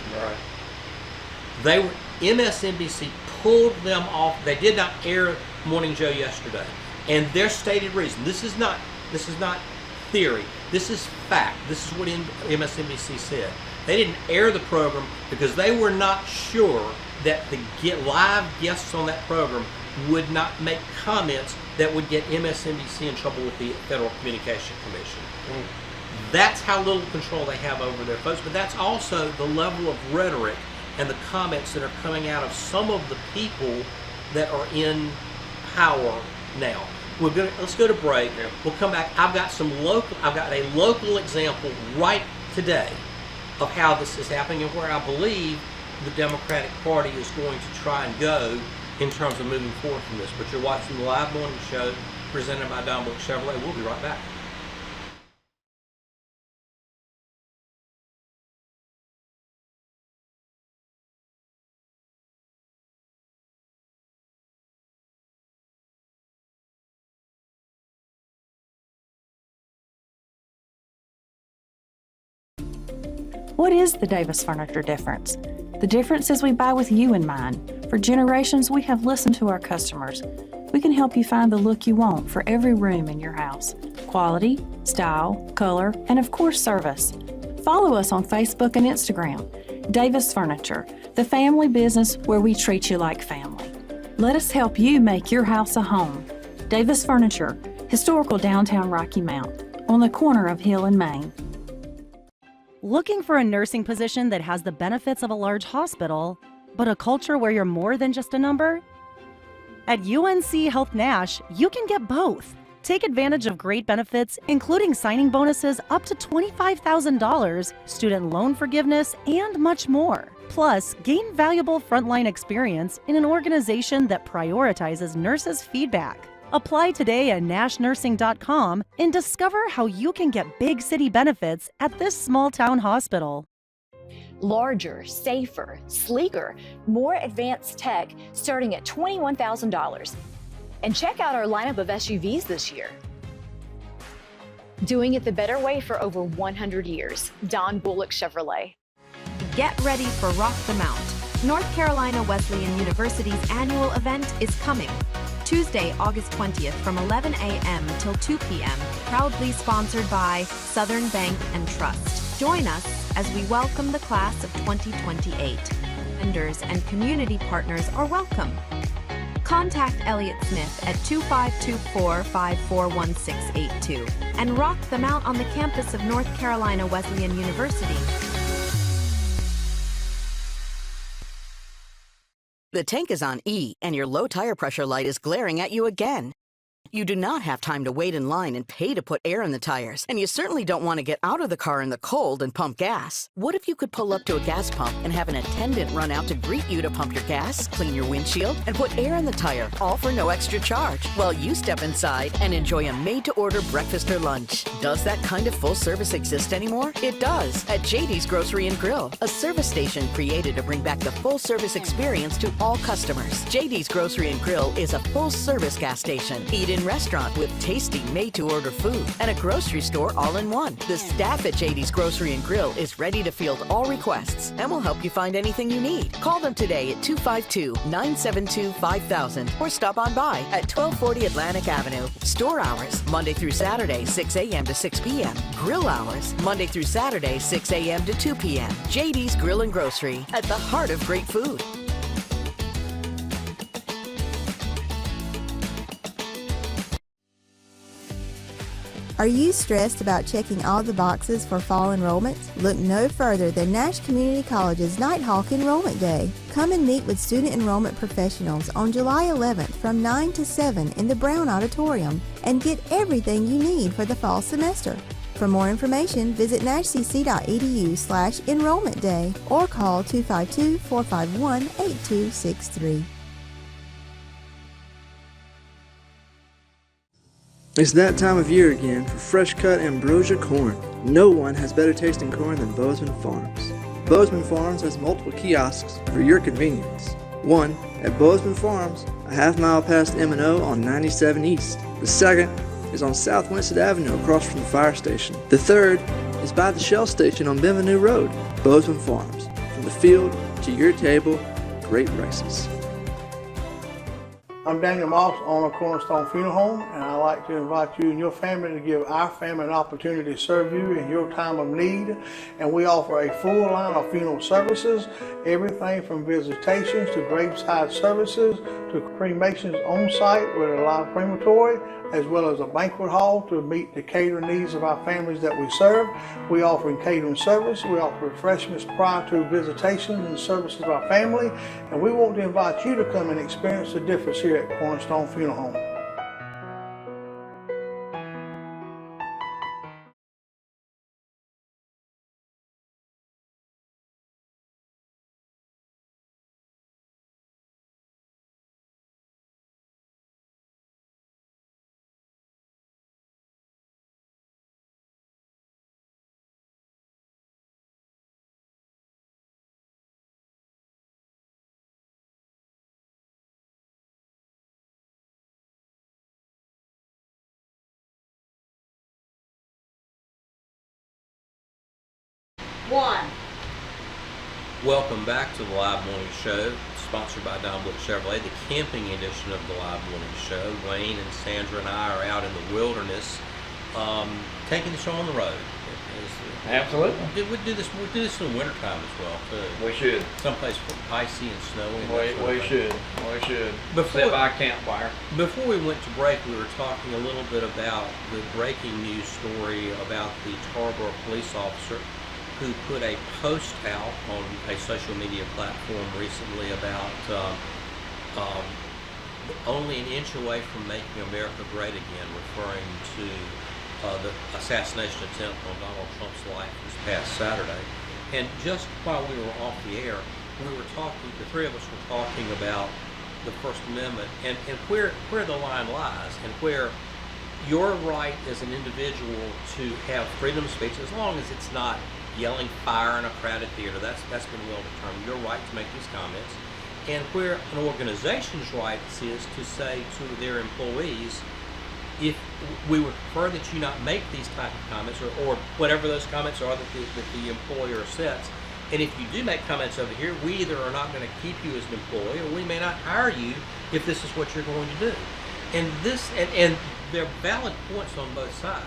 Right. MSNBC pulled them off. They did not air Morning Joe yesterday, and their stated reason. This is not theory. This is fact. This is what MSNBC said. They didn't air the program because they were not sure that the live guests on that program would not make comments that would get MSNBC in trouble with the Federal Communications Commission. That's how little control they have over their folks, but that's also the level of rhetoric and the comments that are coming out of some of the people that are in power now. Let's go to break. We'll come back. I've got a local example right today of how this is happening and where I believe the Democratic Party is going to try and go in terms of moving forward from this. But you're watching the live morning show presented by Don Bullock Chevrolet. We'll be right back. What is the Davis Furniture difference? The difference is we buy with you in mind. For generations, we have listened to our customers. We can help you find the look you want for every room in your house. Quality, style, color, and of course, service. Follow us on Facebook and Instagram. Davis Furniture, the family business where we treat you like family. Let us help you make your house a home. Davis Furniture, historical downtown Rocky Mount, on the corner of Hill and Main. Looking for a nursing position that has the benefits of a large hospital, but a culture where you're more than just a number? At UNC Health Nash, you can get both. Take advantage of great benefits, including signing bonuses up to $25,000, student loan forgiveness, and much more. Plus, gain valuable frontline experience in an organization that prioritizes nurses' feedback. Apply today at nashnursing.com and discover how you can get big city benefits at this small town hospital. Larger, safer, sleeker, more advanced tech starting at $21,000. And check out our lineup of SUVs this year. Doing it the better way for over 100 years. Don Bullock Chevrolet. Get ready for Rock the Mount. North Carolina Wesleyan University's annual event is coming. Tuesday, August 20th from 11 a.m. till 2 p.m. Proudly sponsored by Southern Bank and Trust. Join us as we welcome the class of 2028. Vendors and community partners are welcome. Contact Elliott Smith at 2524-541682 and rock the Mount on the campus of North Carolina Wesleyan University. The tank is on E, and your low tire pressure light is glaring at you again. You do not have time to wait in line and pay to put air in the tires, and you certainly don't want to get out of the car in the cold and pump gas. What if you could pull up to a gas pump and have an attendant run out to greet you to pump your gas, clean your windshield, and put air in the tire, all for no extra charge, while you step inside and enjoy a made-to-order breakfast or lunch? Does that kind of full service exist anymore? It does at JD's Grocery and Grill, a service station created to bring back the full service experience to all customers. JD's Grocery and Grill is a full service gas station. Eat in restaurant with tasty made-to-order food and a grocery store all in one. The staff at JD's Grocery and Grill is ready to field all requests and will help you find anything you need. Call them today at 252-972-5000 or stop on by at 1240 Atlantic Avenue. Store hours, Monday through Saturday, 6 a.m. to 6 p.m. Grill hours, Monday through Saturday, 6 a.m. to 2 p.m. JD's Grill and Grocery, at the heart of great food. Are you stressed about checking all the boxes for fall enrollments? Look no further than Nash Community College's Nighthawk Enrollment Day. Come and meet with student enrollment professionals on July 11th from 9 to 7 in the Brown Auditorium and get everything you need for the fall semester. For more information, visit nashcc.edu/enrollment day or call 252-451-8263. It's that time of year again for fresh cut ambrosia corn. No one has better tasting corn than Bozeman Farms. Bozeman Farms has multiple kiosks for your convenience. One at Bozeman Farms, a half-mile past M&O on 97 East. The second is on South Winston Avenue across from the fire station. The third is by the Shell Station on Bienvenue Road. Bozeman Farms, from the field to your table, great prices. I'm Daniel Moss, owner of Cornerstone Funeral Home, and I'd like to invite you and your family to give our family an opportunity to serve you in your time of need. And we offer a full line of funeral services, everything from visitations to graveside services to cremations on site with a live crematory, as well as a banquet hall to meet the catering needs of our families that we serve. We offer catering service, we offer refreshments prior to visitations and services of our family, and we want to invite you to come and experience the difference here at Cornerstone Funeral Home. One. Welcome back to the Live Morning Show, sponsored by Don Blick Chevrolet, the camping edition of the Live Morning Show. Wayne and Sandra and I are out in the wilderness, taking the show on the road. Absolutely. We do this in the wintertime as well, too. We should. Someplace icy and snowy. We should. Sit by a campfire. Before we went to break, we were talking a little bit about the breaking news story about the Tarboro police officer who put a post out on a social media platform recently about only an inch away from making America great again, referring to the assassination attempt on Donald Trump's life this past Saturday. And just while we were off the air, we were talking, the three of us were talking about the First Amendment and where the line lies and where your right as an individual to have freedom of speech, as long as it's not yelling fire in a crowded theater, that's been well determined, your right to make these comments, and where an organization's rights is to say to their employees, if we would prefer that you not make these type of comments or whatever those comments are that the employer sets, and if you do make comments over here, we either are not going to keep you as an employee or we may not hire you if this is what you're going to do. And this and there are valid points on both sides.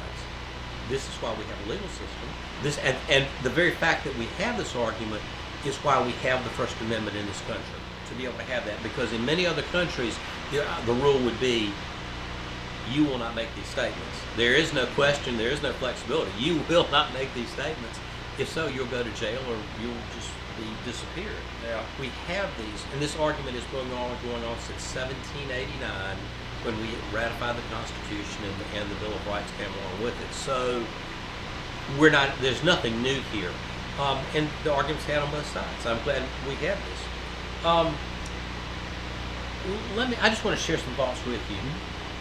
This is why we have a legal system. This and the very fact that we have this argument is why we have the First Amendment in this country, to be able to have that, because in many other countries the rule would be you will not make these statements. There is no question, there is no flexibility. You will not make these statements. If so, you'll go to jail or you'll just be disappeared. Yeah. We have these, and this argument is going on since 1789 when we ratified the Constitution and the Bill of Rights came along with it. So there's nothing new here. And the arguments had on both sides. I'm glad we had this. I just want to share some thoughts with you,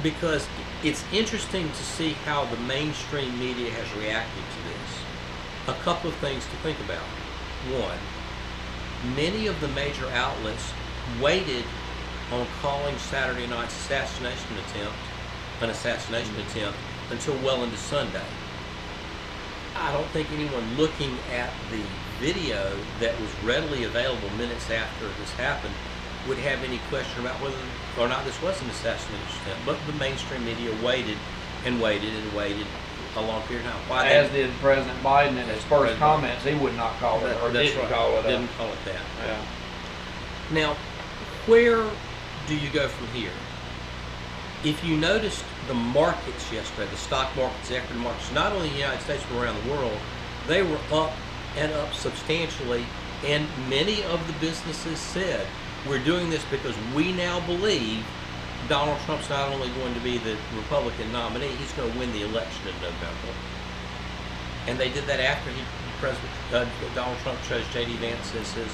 because it's interesting to see how the mainstream media has reacted to this. A couple of things to think about. One, many of the major outlets waited on calling Saturday night's assassination attempt until well into Sunday. I don't think anyone looking at the video that was readily available minutes after this happened would have any question about whether or not this was an assassination attempt. But the mainstream media waited and waited and waited a long period of time. As did President Biden in his first comments. He would not call it, or didn't call it. Didn't call it that. Yeah. Now, where do you go from here? If you noticed the markets yesterday, the stock markets, the equity markets, not only in the United States but around the world, they were up and up substantially, and many of the businesses said, we're doing this because we now believe Donald Trump's not only going to be the Republican nominee, he's going to win the election in November. And they did that after Donald Trump chose J.D. Vance as his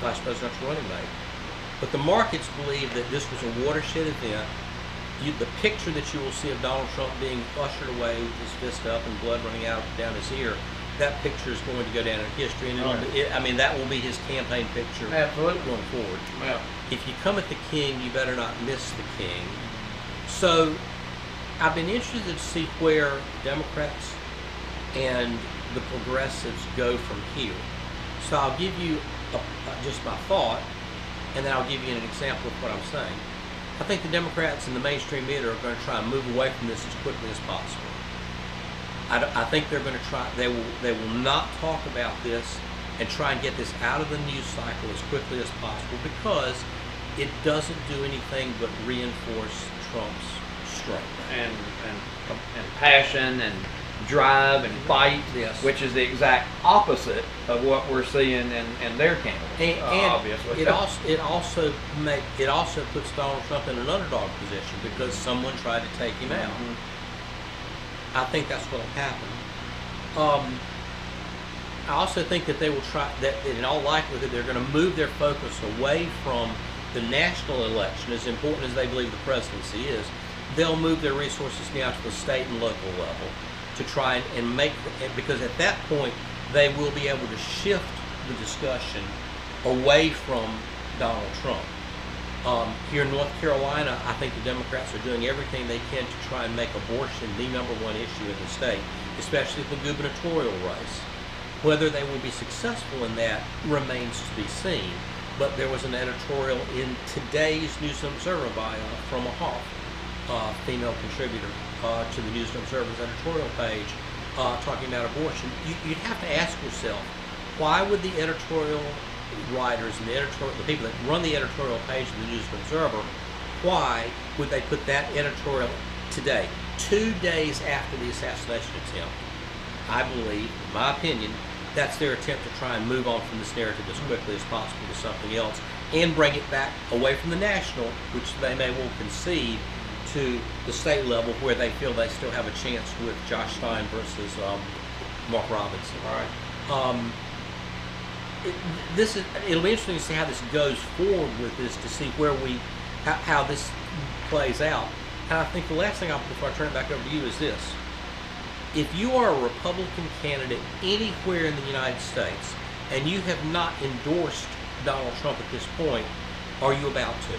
vice presidential running mate. But the markets believe that this was a watershed event. The picture that you will see of Donald Trump being ushered away with his fist up and blood running out down his ear, that picture is going to go down in history. And that will be his campaign picture going forward. Yeah. If you come at the king, you better not miss the king. So I've been interested to see where Democrats and the progressives go from here. So I'll give you just my thought, and then I'll give you an example of what I'm saying. I think the Democrats and the mainstream media are going to try and move away from this as quickly as possible. I think they're going to try. They will not talk about this and try and get this out of the news cycle as quickly as possible, because it doesn't do anything but reinforce Trump's strength and passion and drive and fight, yes, which is the exact opposite of what we're seeing in their candidates. And obviously, it also puts Donald Trump in an underdog position because someone tried to take him out. I think that's what will happen. I also think that they will try that in all likelihood they're going to move their focus away from the national election, as important as they believe the presidency is. They'll move their resources now to the state and local level to try and make, because at that point they will be able to shift the discussion away from Donald Trump. Here in North Carolina, I think the Democrats are doing everything they can to try and make abortion the #1 issue in the state, especially the gubernatorial race. Whether they will be successful in that remains to be seen, but there was an editorial in today's News and Observer by Froma Hoff, female contributor to the News and Observer's editorial page, talking about abortion. You'd have to ask yourself, why would the editorial writers and the people that run the editorial page of the News and Observer, why would they put that editorial today, 2 days after the assassination attempt? I believe, in my opinion, that's their attempt to try and move on from this narrative as quickly as possible to something else and bring it back away from the national, which they may well concede, to the state level where they feel they still have a chance with Josh Stein versus Mark Robinson. All right. It'll be interesting to see how this goes forward with this, to see where how this plays out. And I think the last thing before I turn it back over to you is this. If you are a Republican candidate anywhere in the United States and you have not endorsed Donald Trump at this point, are you about to?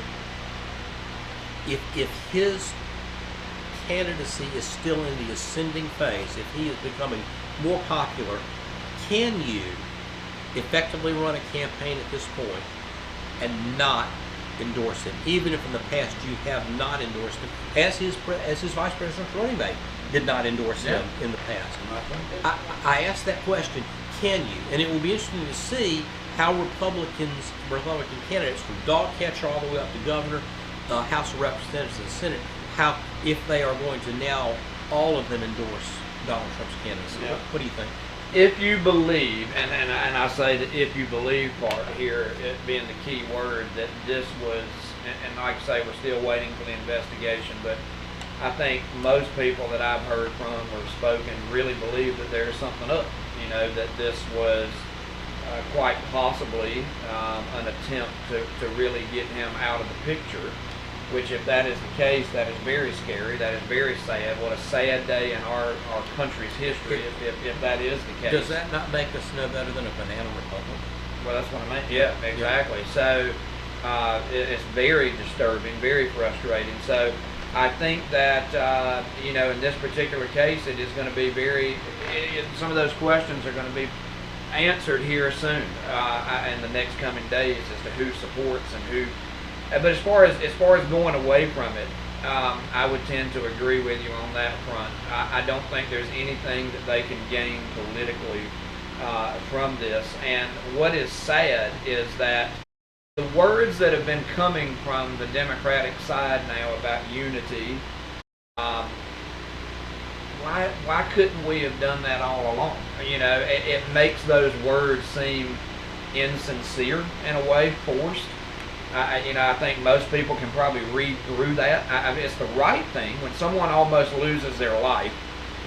If his candidacy is still in the ascending phase, if he is becoming more popular, can you effectively run a campaign at this point and not endorse him, even if in the past you have not endorsed him, as his vice presidential running mate did not endorse him in the past? I asked that question, can you? And it will be interesting to see how Republican candidates, from dog catcher all the way up to governor, House of Representatives and Senate, if they are going to now all of them endorse Donald Trump's candidacy. Yeah. What do you think? If you believe, and I say that if you believe part here, it being the key word, that this was and like I say, we're still waiting for the investigation, but I think most people that I've heard from or spoken really believe that there's something up, that this was quite possibly an attempt to really get him out of the picture, which if that is the case, that is very scary, that is very sad. What a sad day in our country's history if that is the case. Does that not make us no better than a banana republic? Well, that's what I mean. Yeah, exactly. So it's very disturbing, very frustrating. So I think that, in this particular case, it is going to be some of those questions are going to be answered here soon in the next coming days as to who supports and who. But as far as going away from it, I would tend to agree with you on that front. I don't think there's anything that they can gain politically from this. And what is sad is that the words that have been coming from the Democratic side now about unity, why couldn't we have done that all along? It makes those words seem insincere in a way, forced. I think most people can probably read through that. I mean, it's the right thing. When someone almost loses their life,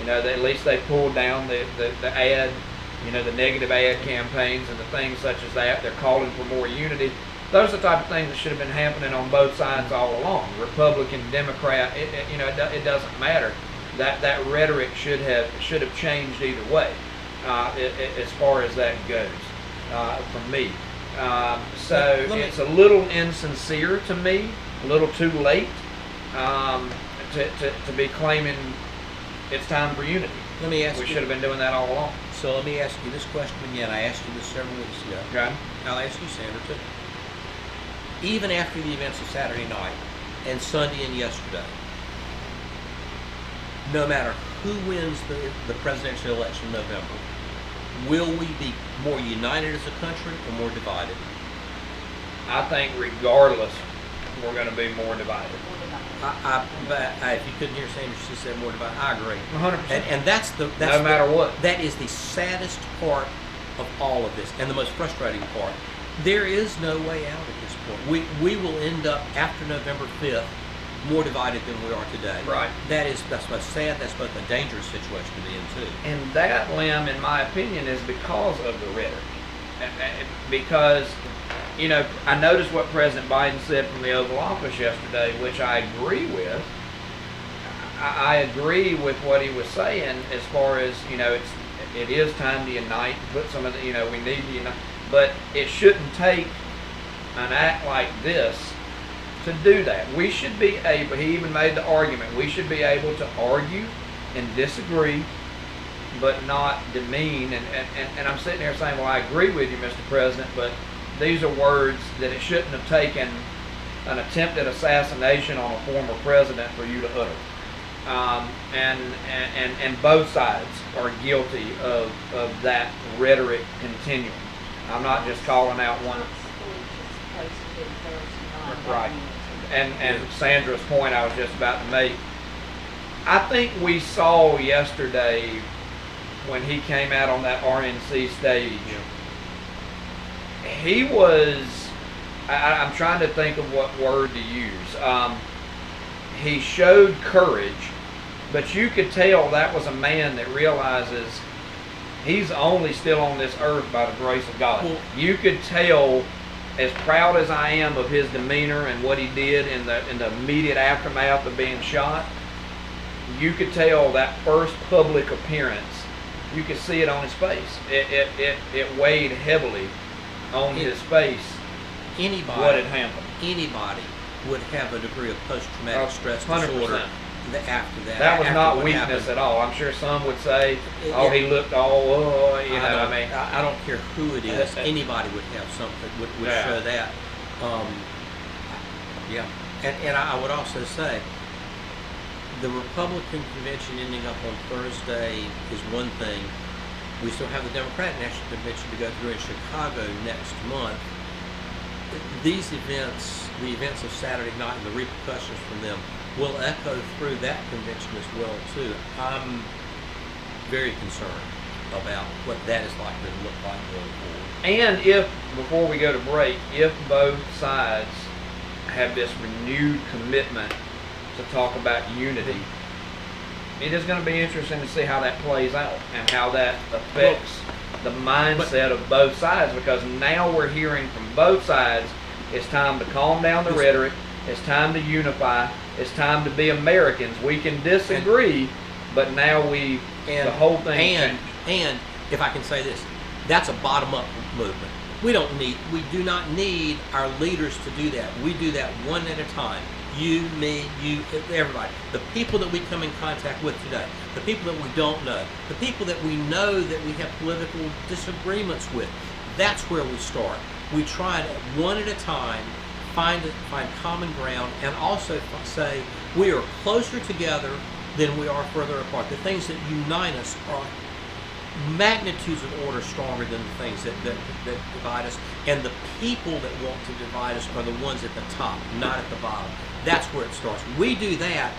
at least they pulled down the ad, the negative ad campaigns and the things such as that. They're calling for more unity. Those are the type of things that should have been happening on both sides all along. Republican, Democrat, it doesn't matter. That rhetoric should have changed either way, as far as that goes, for me. So it's a little insincere to me, a little too late to be claiming it's time for unity. Let me ask we should have been doing that all along. So let me ask you this question again. I asked you this several weeks ago. Okay. I'll ask you, Sandra, too. Even after the events of Saturday night and Sunday and yesterday, no matter who wins the presidential election in November, will we be more united as a country or more divided? I think regardless, we're going to be more divided. If you couldn't hear Sandra, she said more divided. I agree. 100%. And that's no matter what. That is the saddest part of all of this and the most frustrating part. There is no way out at this point. We will end up after November 5th more divided than we are today. Right. That's both sad, that's both a dangerous situation to be in too. And that, Lem, in my opinion, is because of the rhetoric. Because, I noticed what President Biden said from the Oval Office yesterday, which I agree with. I agree with what he was saying as far as, it is time to unite, put some of the, we need to unite. But it shouldn't take an act like this to do that. We should be able, he even made the argument, we should be able to argue and disagree, but not demean. And I'm sitting here saying, well, I agree with you, Mr. President, but these are words that it shouldn't have taken an attempted assassination on a former president for you to utter. And both sides are guilty of that rhetoric continuing. I'm not just calling out one. Right. And Sandra's point I was just about to make. I think we saw yesterday when he came out on that RNC stage, he was, I'm trying to think of what word to use. He showed courage, but you could tell that was a man that realizes he's only still on this earth by the grace of God. Well, you could tell, as proud as I am of his demeanor and what he did in the immediate aftermath of being shot, you could tell that first public appearance, you could see it on his face. It weighed heavily on his face. What had happened. Anybody would have a degree of post-traumatic stress disorder after that. That was not weakness at all. I'm sure some would say, oh, he looked all, I don't care who it is. Anybody would have something would show that. And I would also say, the Republican convention ending up on Thursday is one thing. We still have the Democratic National Convention to go through in Chicago next month. These events, the events of Saturday night and the repercussions from them, will echo through that convention as well too. I'm very concerned about what that is likely to look like going forward. And if, before we go to break, if both sides have this renewed commitment to talk about unity. It is going to be interesting to see how that plays out and how that affects the mindset of both sides, because now we're hearing from both sides it's time to calm down the rhetoric, it's time to unify, it's time to be Americans. We can disagree, but now the whole thing changed. And if I can say this, that's a bottom-up movement. We do not need our leaders to do that. We do that one at a time. You, me, you, everybody. The people that we come in contact with today, the people that we don't know, the people that we know that we have political disagreements with, that's where we start. We try to, one at a time, find common ground, and also say we are closer together than we are further apart. The things that unite us are magnitudes of order stronger than the things that divide us, and the people that want to divide us are the ones at the top, not at the bottom. That's where it starts. We do that,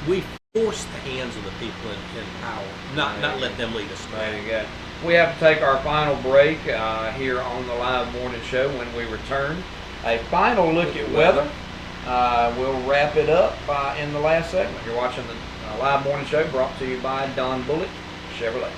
we force the hands of the people in power, not let them lead us. There you go. We have to take our final break here on the Live Morning Show. When we return, a final look at weather. We'll wrap it up in the last segment. You're watching the Live Morning Show, brought to you by Don Bullock Chevrolet.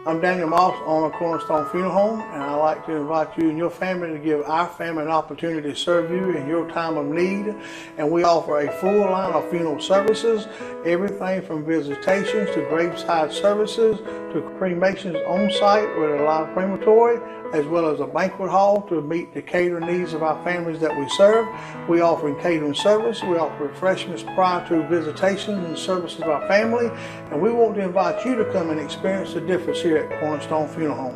I'm Daniel Moss, owner of Cornerstone Funeral Home, and I'd like to invite you and your family to give our family an opportunity to serve you in your time of need. And we offer a full line of funeral services, everything from visitations to graveside services to cremations on site with a live crematory, as well as a banquet hall to meet the catering needs of our families that we serve. We offer catering service, we offer refreshments prior to visitations and services of our family, and we want to invite you to come and experience the difference here at Cornerstone Funeral Home.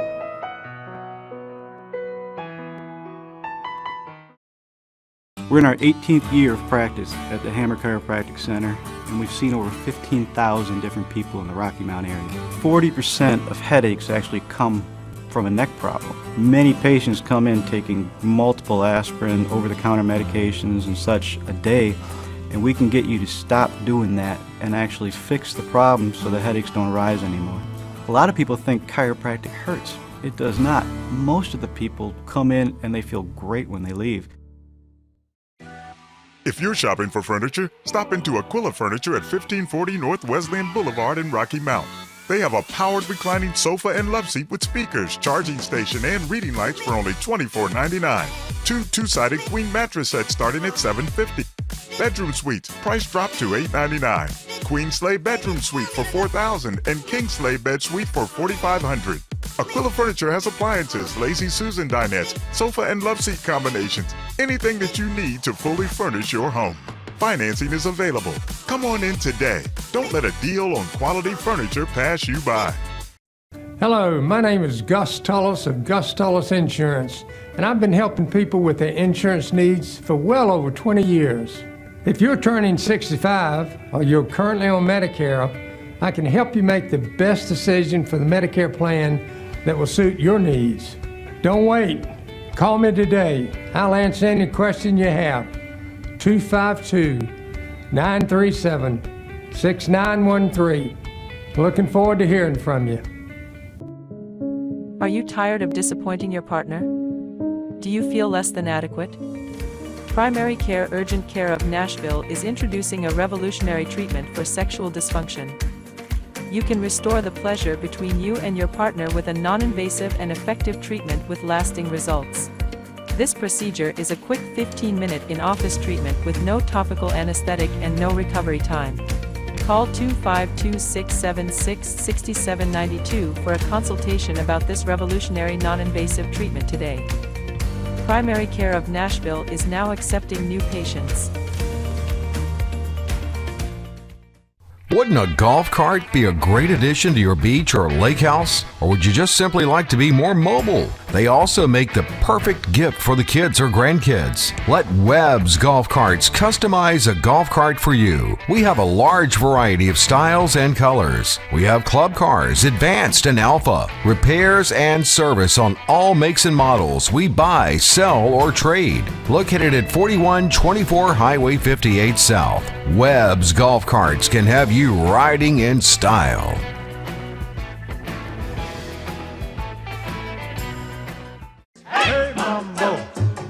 We're in our 18th year of practice at the Hammer Chiropractic Center, and we've seen over 15,000 different people in the Rocky Mount area. 40% of headaches actually come from a neck problem. Many patients come in taking multiple aspirin, over-the-counter medications and such a day, and we can get you to stop doing that and actually fix the problem so the headaches don't rise anymore. A lot of people think chiropractic hurts. It does not. Most of the people come in and they feel great when they leave. If you're shopping for furniture, stop into Aquila Furniture at 1540 North Wesleyan Boulevard in Rocky Mount. They have a powered reclining sofa and love seat with speakers, charging station, and reading lights for only $24.99. Two-sided queen mattress sets starting at $750. Bedroom suites, price drop to $899. Queen sleigh bedroom suite for $4,000 and king sleigh bed suite for $4,500. Aquila Furniture has appliances, Lazy Susan dinettes, sofa and love seat combinations, anything that you need to fully furnish your home. Financing is available. Come on in today. Don't let a deal on quality furniture pass you by. Hello, my name is Gus Tullis of Gus Tullis Insurance, and I've been helping people with their insurance needs for well over 20 years. If you're turning 65 or you're currently on Medicare, I can help you make the best decision for the Medicare plan that will suit your needs. Don't wait. Call me today. I'll answer any question you have. 252-937-6913. Looking forward to hearing from you. Are you tired of disappointing your partner? Do you feel less than adequate? Primary Care Urgent Care of Nashville is introducing a revolutionary treatment for sexual dysfunction. You can restore the pleasure between you and your partner with a non-invasive and effective treatment with lasting results. This procedure is a quick 15-minute in-office treatment with no topical anesthetic and no recovery time. Call 252-676-6792 for a consultation about this revolutionary non-invasive treatment today. Primary Care of Nashville is now accepting new patients. Wouldn't a golf cart be a great addition to your beach or lake house? Or would you just simply like to be more mobile? They also make the perfect gift for the kids or grandkids. Let Webb's Golf Carts customize a golf cart for you. We have a large variety of styles and colors. We have club cars, advanced and alpha, repairs and service on all makes and models. We buy, sell, or trade. Located at 4124 Highway 58 South, Webb's Golf Carts can have you riding in style.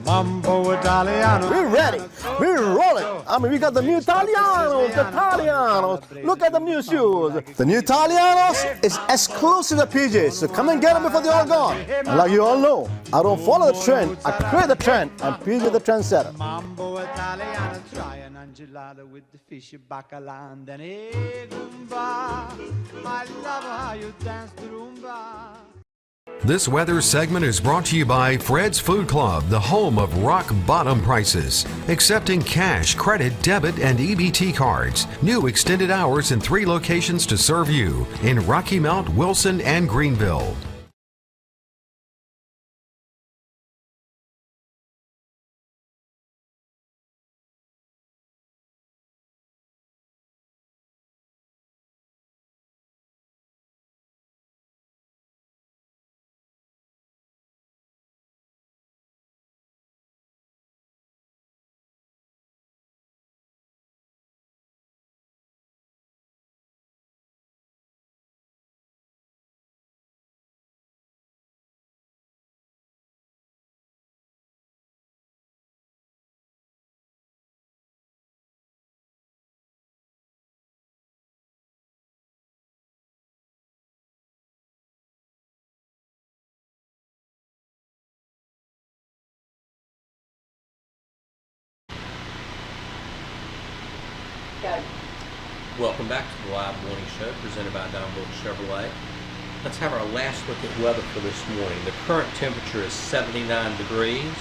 Mambo Italiano. We're ready. We're rolling. I mean, we got the new Italianos. The Italianos. Look at the new shoes. The new Italianos is exclusive to PJs, so come and get them before they're all gone. And like you all know, I don't follow the trend. I create the trend, and PJ the trendsetter. Mambo Italiano, try an angelada with the fishy bacala and then Goomba. I love how you dance the rumba. This weather segment is brought to you by Fred's Food Club, the home of rock bottom prices. Accepting cash, credit, debit, and EBT cards. New extended hours in 3 locations to serve you in Rocky Mount, Wilson, and Greenville. Welcome back to the Live Morning Show presented by Don Bull Chevrolet. Let's have our last look at weather for this morning. The current temperature is 79 degrees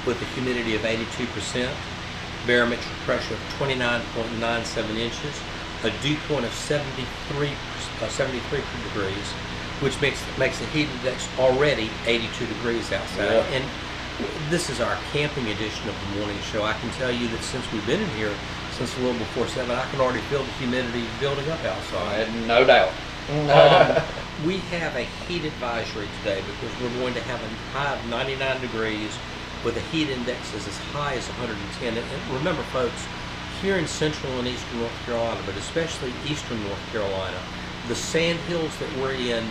with a humidity of 82%, barometric pressure of 29.97 inches, a dew point of 73 degrees, which makes the heat index already 82 degrees outside. Yeah. And this is our camping edition of the morning show. I can tell you that since we've been in here since a little before 7, I can already feel the humidity building up outside. No doubt. We have a heat advisory today because we're going to have a high of 99 degrees with a heat index as high as 110. And remember, folks, here in central and eastern North Carolina, but especially eastern North Carolina, the sand hills that we're in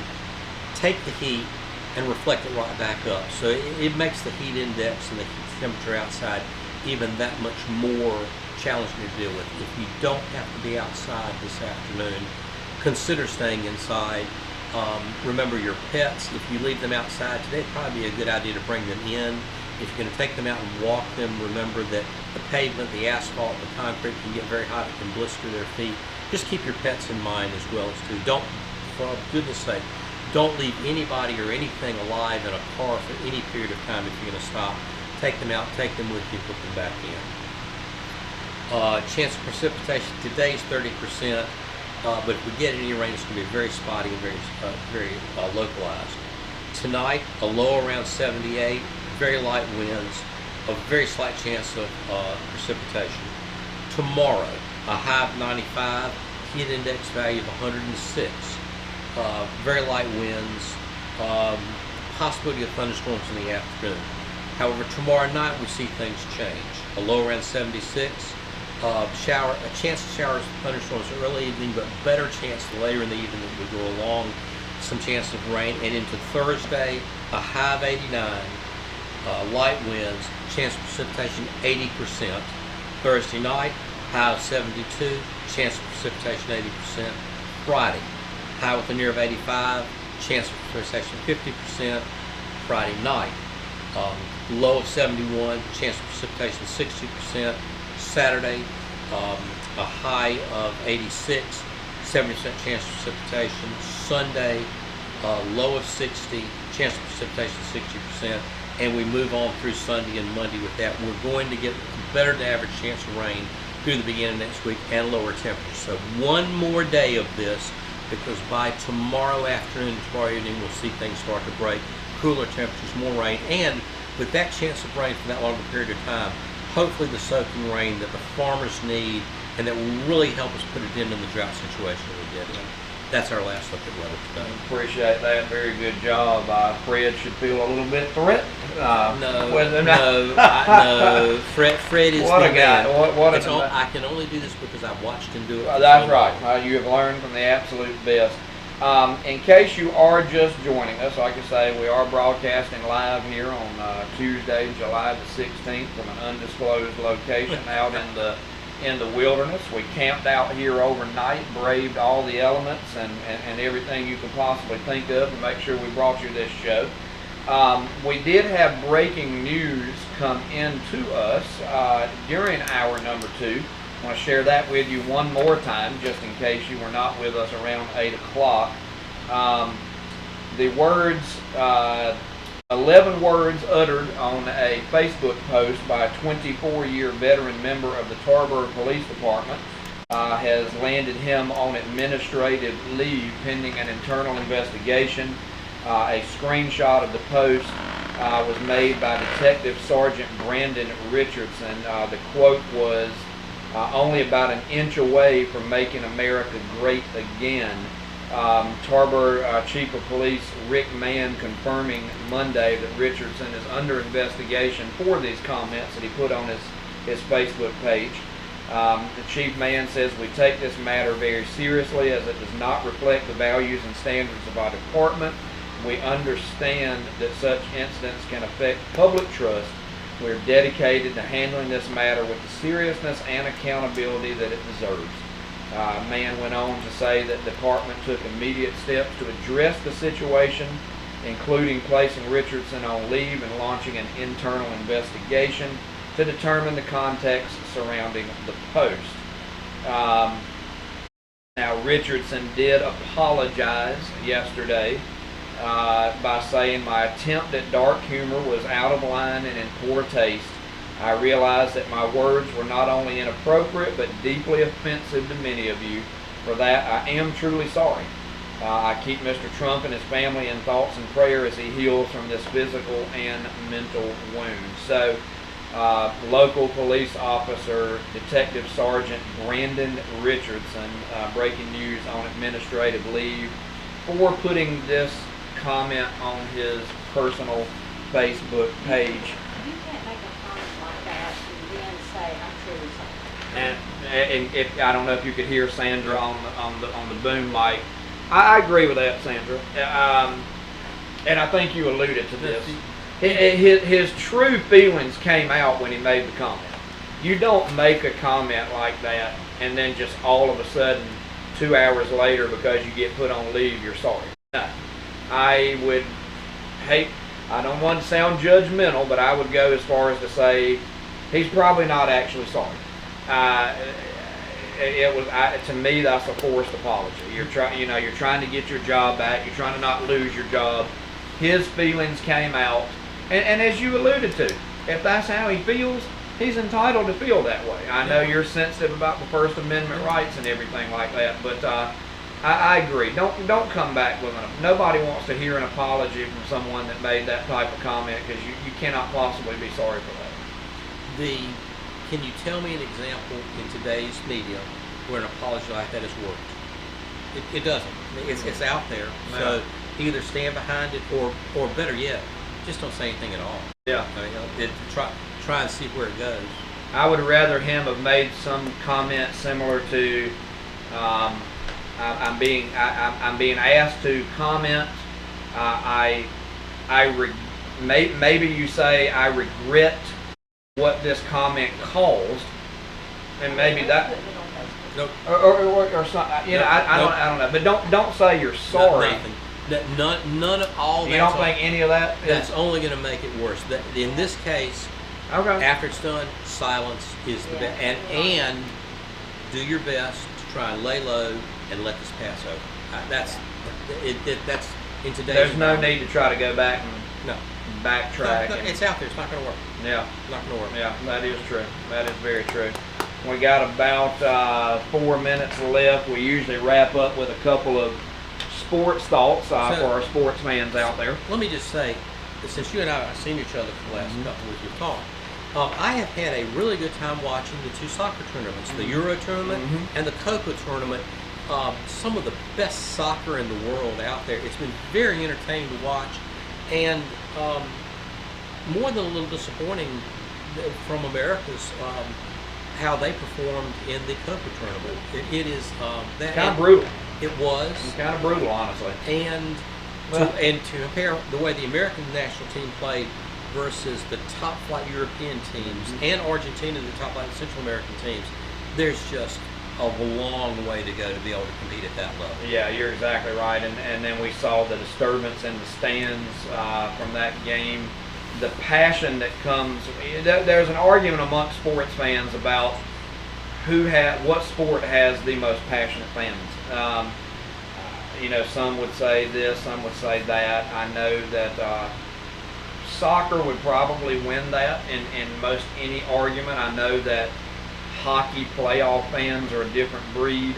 take the heat and reflect it right back up. So it makes the heat index and the heat temperature outside even that much more challenging to deal with. If you don't have to be outside this afternoon, consider staying inside. Remember your pets. If you leave them outside today, it'd probably be a good idea to bring them in. If you're going to take them out and walk them, remember that the pavement, the asphalt, the concrete can get very hot. It can blister their feet. Just keep your pets in mind as well as too. Don't, for goodness sake, don't leave anybody or anything alive in a car for any period of time if you're going to stop. Take them out, take them with you, put them back in. Chance of precipitation today is 30%, but if we get any rain, it's going to be very spotty and very localized. Tonight, a low around 78, very light winds, a very slight chance of precipitation. Tomorrow, a high of 95, heat index value of 106, very light winds, possibility of thunderstorms in the afternoon. However, tomorrow night we see things change. A low around 76, a chance of showers and thunderstorms early evening, but better chance later in the evening as we go along. Some chance of rain, and into Thursday, a high of 89, light winds, chance of precipitation 80%. Thursday night, high of 72, chance of precipitation 80%. Friday, high with a near of 85, chance of precipitation 50%. Friday night, low of 71, chance of precipitation 60%. Saturday, a high of 86, 70% chance of precipitation. Sunday, low of 60, chance of precipitation 60%. And we move on through Sunday and Monday with that. We're going to get a better than average chance of rain through the beginning of next week and lower temperatures. So one more day of this, because by tomorrow afternoon, tomorrow evening, we'll see things start to break. cooler temperatures, more rain, and with that chance of rain for that longer period of time, hopefully the soaking rain that the farmers need and that will really help us put a dent in the drought situation that we did. That's our last look at weather today. Appreciate that. Very good job. Fred should feel a little bit threatened. No. Fred is what the a guy. man. What I can only do this because I've watched him do it. That's right. You have learned from the absolute best. In case you are just joining us, like I say, we are broadcasting live here on Tuesday, July the 16th from an undisclosed location out in the wilderness. We camped out here overnight, braved all the elements and everything you could possibly think of to make sure we brought you this show. We did have breaking news come into us during hour number 2. I want to share that with you one more time, just in case you were not with us around 8 o'clock. The words, 11 words uttered on a Facebook post by a 24-year veteran member of the Tarboro Police Department has landed him on administrative leave pending an internal investigation. A screenshot of the post was made by Detective Sergeant Brandon Richardson. The quote was, only about an inch away from making America great again. Tarboro Chief of Police Rick Mann confirming Monday that Richardson is under investigation for these comments that he put on his Facebook page. The Chief Mann says, we take this matter very seriously as it does not reflect the values and standards of our department. We understand that such incidents can affect public trust. We're dedicated to handling this matter with the seriousness and accountability that it deserves. Mann went on to say that the department took immediate steps to address the situation, including placing Richardson on leave and launching an internal investigation to determine the context surrounding the post. Now, Richardson did apologize yesterday by saying my attempt at dark humor was out of line and in poor taste. I realize that my words were not only inappropriate but deeply offensive to many of you. For that, I am truly sorry. I keep Mr. Trump and his family in thoughts and prayer as he heals from this physical and mental wound. So, local police officer, Detective Sergeant Brandon Richardson, breaking news on administrative leave for putting this comment on his personal Facebook page. You can't make a comment like that and then say, I'm truly sorry. And if, I don't know if you could hear Sandra on the boom mic. I agree with that, Sandra. And I think you alluded to this. His true feelings came out when he made the comment. You don't make a comment like that and then just all of a sudden 2 hours later, because you get put on leave, you're sorry. No. I would hate, I don't want to sound judgmental, but I would go as far as to say he's probably not actually sorry. To me, that's a forced apology. You're trying to get your job back. You're trying to not lose your job. His feelings came out, and as you alluded to, if that's how he feels, he's entitled to feel that way. I know you're sensitive about the First Amendment rights and everything like that, but I agree. Don't come back with nobody wants to hear an apology from someone that made that type of comment, because you cannot possibly be sorry for that. Can you tell me an example in today's media where an apology like that has worked? It doesn't. It's out there. No. So either stand behind it or better yet, just don't say anything at all. Yeah. Try and see where it goes. I would rather him have made some comment similar to, I'm being asked to comment. Maybe you say I regret what this comment caused, and maybe that. Nope. Or something. I don't know. But don't say you're sorry. None of all that. You don't think any of that? That's only going to make it worse. In this case, okay. After it's done, silence is the best, and do your best to try and lay low and let this pass over. That's in today's. There's no need to try to go back and backtrack. No, it's out there. It's not going to work. Yeah, not going to work. Yeah, that is true. That is very true. We got about 4 minutes left. We usually wrap up with a couple of sports thoughts for our sports fans out there. Let me just say, since you and I have seen each other for the last couple of weeks, we've talked. I have had a really good time watching the two soccer tournaments, the Euro tournament and the Copa tournament. Some of the best soccer in the world out there. It's been very entertaining to watch, and more than a little disappointing from America's how they performed in the Copa tournament. It is that kind of brutal. It was kind of brutal, honestly. And to compare the way the American national team played versus the top flight European teams and Argentina, the top flight Central American teams, there's just a long way to go to be able to compete at that level. Yeah, you're exactly right. And then we saw the disturbance in the stands from that game. The passion that comes, there's an argument amongst sports fans about what sport has the most passionate fans. Some would say this, some would say that. I know that soccer would probably win that in most any argument. I know that hockey playoff fans are a different breed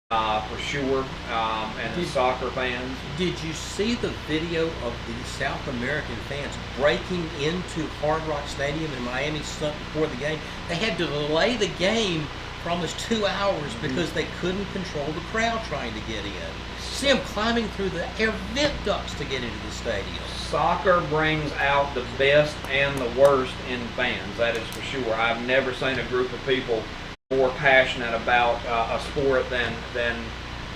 for sure, and the soccer fans. Did you see the video of the South American fans breaking into Hard Rock Stadium in Miami before the game? They had to delay the game for almost 2 hours because they couldn't control the crowd trying to get in. See them climbing through the air vent ducts to get into the stadium. Soccer brings out the best and the worst in fans, that is for sure. I've never seen a group of people more passionate about a sport than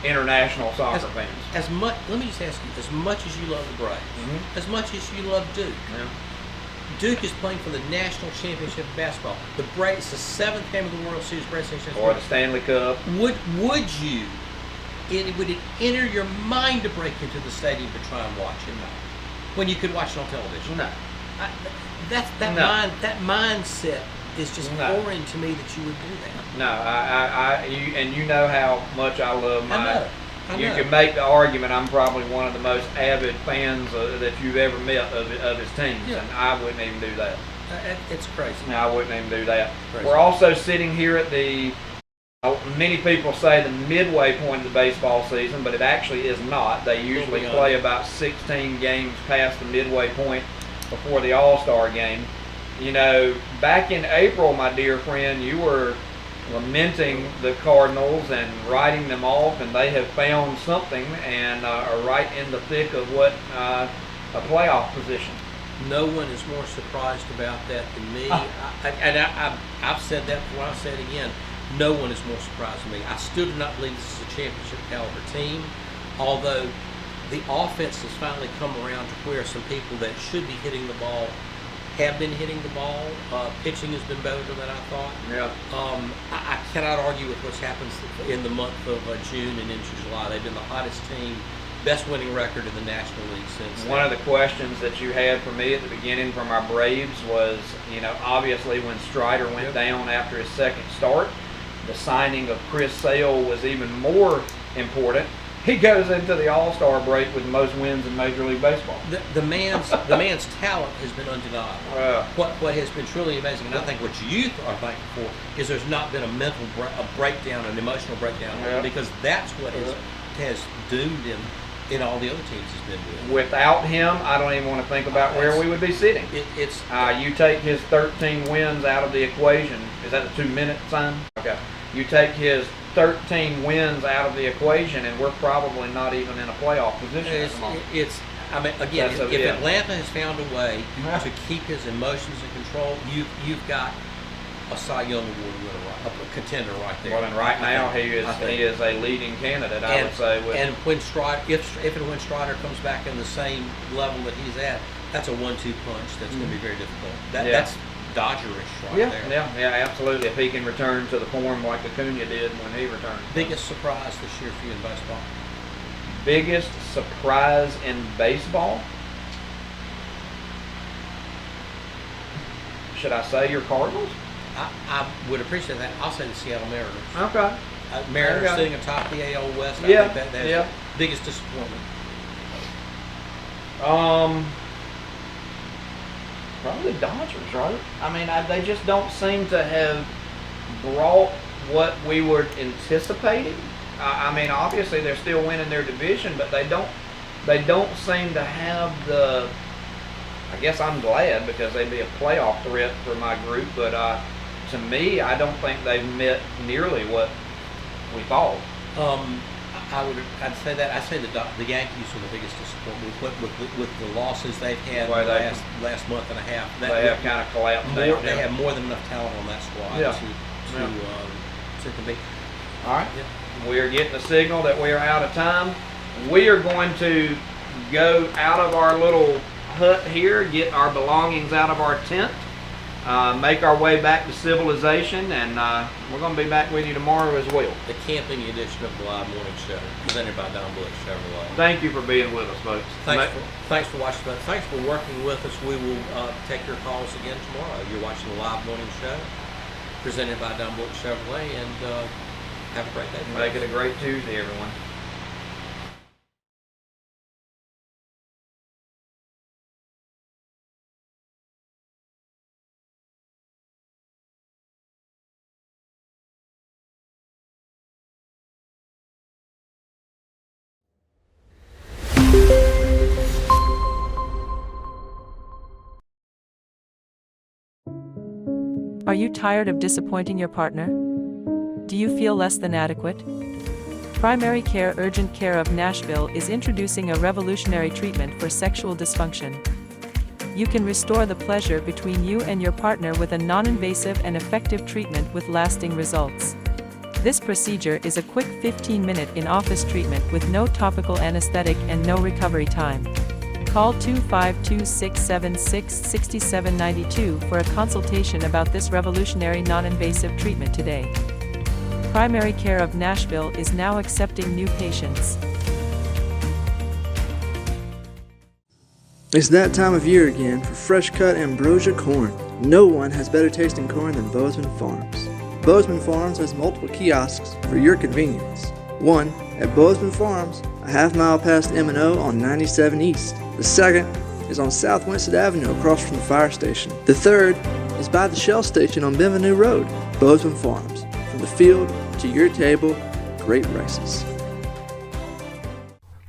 international soccer fans. Let me just ask you, as much as you love the Braves, as much as you love Duke, Duke is playing for the national championship of basketball. The Braves, the 7th game of the World Series, or the Stanley Cup. Would it enter your mind to break into the stadium to try and watch it? No. When you could watch it on television? No. That mindset is just foreign to me that you would do that. No, you know how much I love my. I know. You can make the argument I'm probably one of the most avid fans that you've ever met of his teams, and I wouldn't even do that. It's crazy. No, I wouldn't even do that. Crazy. We're also sitting here at the. Many people say the midway point of the baseball season, but it actually is not. They usually play about 16 games past the midway point before the All-Star game. Back in April, my dear friend, you were lamenting the Cardinals and writing them off, and they have found something and are right in the thick of what a playoff position. No one is more surprised about that than me. I've said that before, I'll say it again. No one is more surprised than me. I still do not believe this is a championship caliber team, although the offense has finally come around to where some people that should be hitting the ball have been hitting the ball. Pitching has been better than I thought. I cannot argue with what's happened in the month of June and into July. They've been the hottest team, best winning record in the National League since. One of the questions that you had for me at the beginning from our Braves was, obviously when Strider went down after his second start, the signing of Chris Sale was even more important. He goes into the All-Star break with the most wins in Major League Baseball. The man's talent has been undeniable. What has been truly amazing, and I think what you are thankful for, is there's not been a mental breakdown, an emotional breakdown, because that's what has doomed him in all the other teams he's been with. Without him, I don't even want to think about where we would be sitting. You take his 13 wins out of the equation. Is that the 2-minute sign? Okay. You take his 13 wins out of the equation, and we're probably not even in a playoff position at the moment. If Atlanta has found a way to keep his emotions in control, you've got a Cy Young Award winner, a contender right there. Well, and right now he is a leading candidate, I would say. And when Strider, if and when Strider comes back in the same level that he's at, that's a 1-2 punch that's going to be very difficult. That's Dodgerish right there. Yeah, absolutely. If he can return to the form like Acuna did when he returned. Biggest surprise this year for you in baseball? Biggest surprise in baseball? Should I say your Cardinals? I would appreciate that. I'll say the Seattle Mariners. Okay. Mariners sitting atop the AL West. I think that's the biggest disappointment. Probably the Dodgers, right? I mean, they just don't seem to have brought what we were anticipating. I mean, obviously they're still winning their division, but they don't seem to have I guess I'm glad because they'd be a playoff threat for my group. But to me, I don't think they've met nearly what we thought. I'd say that. I'd say the Yankees are the biggest disappointment with the losses they've had Well, last month and a half. They have kind of collapsed down. They have more than enough talent on that squad to compete. All right. We are getting a signal that we are out of time. We are going to go out of our little hut here, get our belongings out of our tent, make our way back to civilization, and we're going to be back with you tomorrow as well. The camping edition of the Live Morning Show, presented by Don Bullock Chevrolet. Thank you for being with us, folks. Thanks for watching. Thanks for working with us. We will take your calls again tomorrow. You're watching the Live Morning Show, presented by Don Bullock Chevrolet, and have a great day. Make it a great Tuesday, everyone. Are you tired of disappointing your partner? Do you feel less than adequate? Primary Care Urgent Care of Nashville is introducing a revolutionary treatment for sexual dysfunction. You can restore the pleasure between you and your partner with a non-invasive and effective treatment with lasting results. This procedure is a quick 15-minute in-office treatment with no topical anesthetic and no recovery time. Call 252-676-6792 for a consultation about this revolutionary non-invasive treatment today. Primary Care of Nashville is now accepting new patients. It's that time of year again for fresh cut ambrosia corn. No one has better tasting corn than Bozeman Farms. Bozeman Farms has multiple kiosks for your convenience. One at Bozeman Farms, a half-mile past M&O on 97 East. The second is on South Winston Avenue across from the fire station. The third is by the Shell station on Bienvenue Road. Bozeman Farms, from the field to your table, great prices.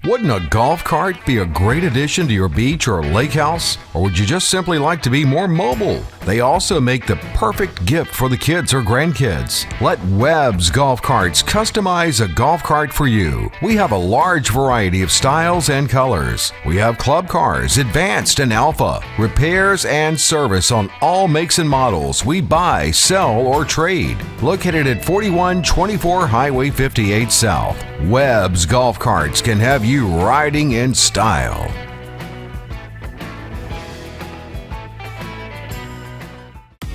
Wouldn't a golf cart be a great addition to your beach or lake house? Or would you just simply like to be more mobile? They also make the perfect gift for the kids or grandkids. Let Webb's Golf Carts customize a golf cart for you. We have a large variety of styles and colors. We have club cars, advanced and alpha, repairs and service on all makes and models. We buy, sell, or trade. Located at 4124 Highway 58 South, Webb's Golf Carts can have you riding in style.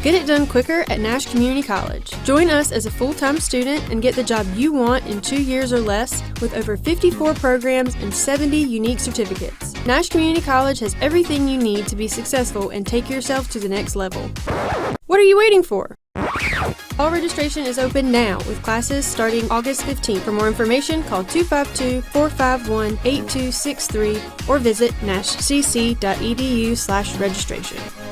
Get it done quicker at Nash Community College. Join us as a full-time student and get the job you want in 2 years or less with over 54 programs and 70 unique certificates. Nash Community College has everything you need to be successful and take yourself to the next level. What are you waiting for? All registration is open now with classes starting August 15th. For more information, call 252-451-8263 or visit nashcc.edu/registration.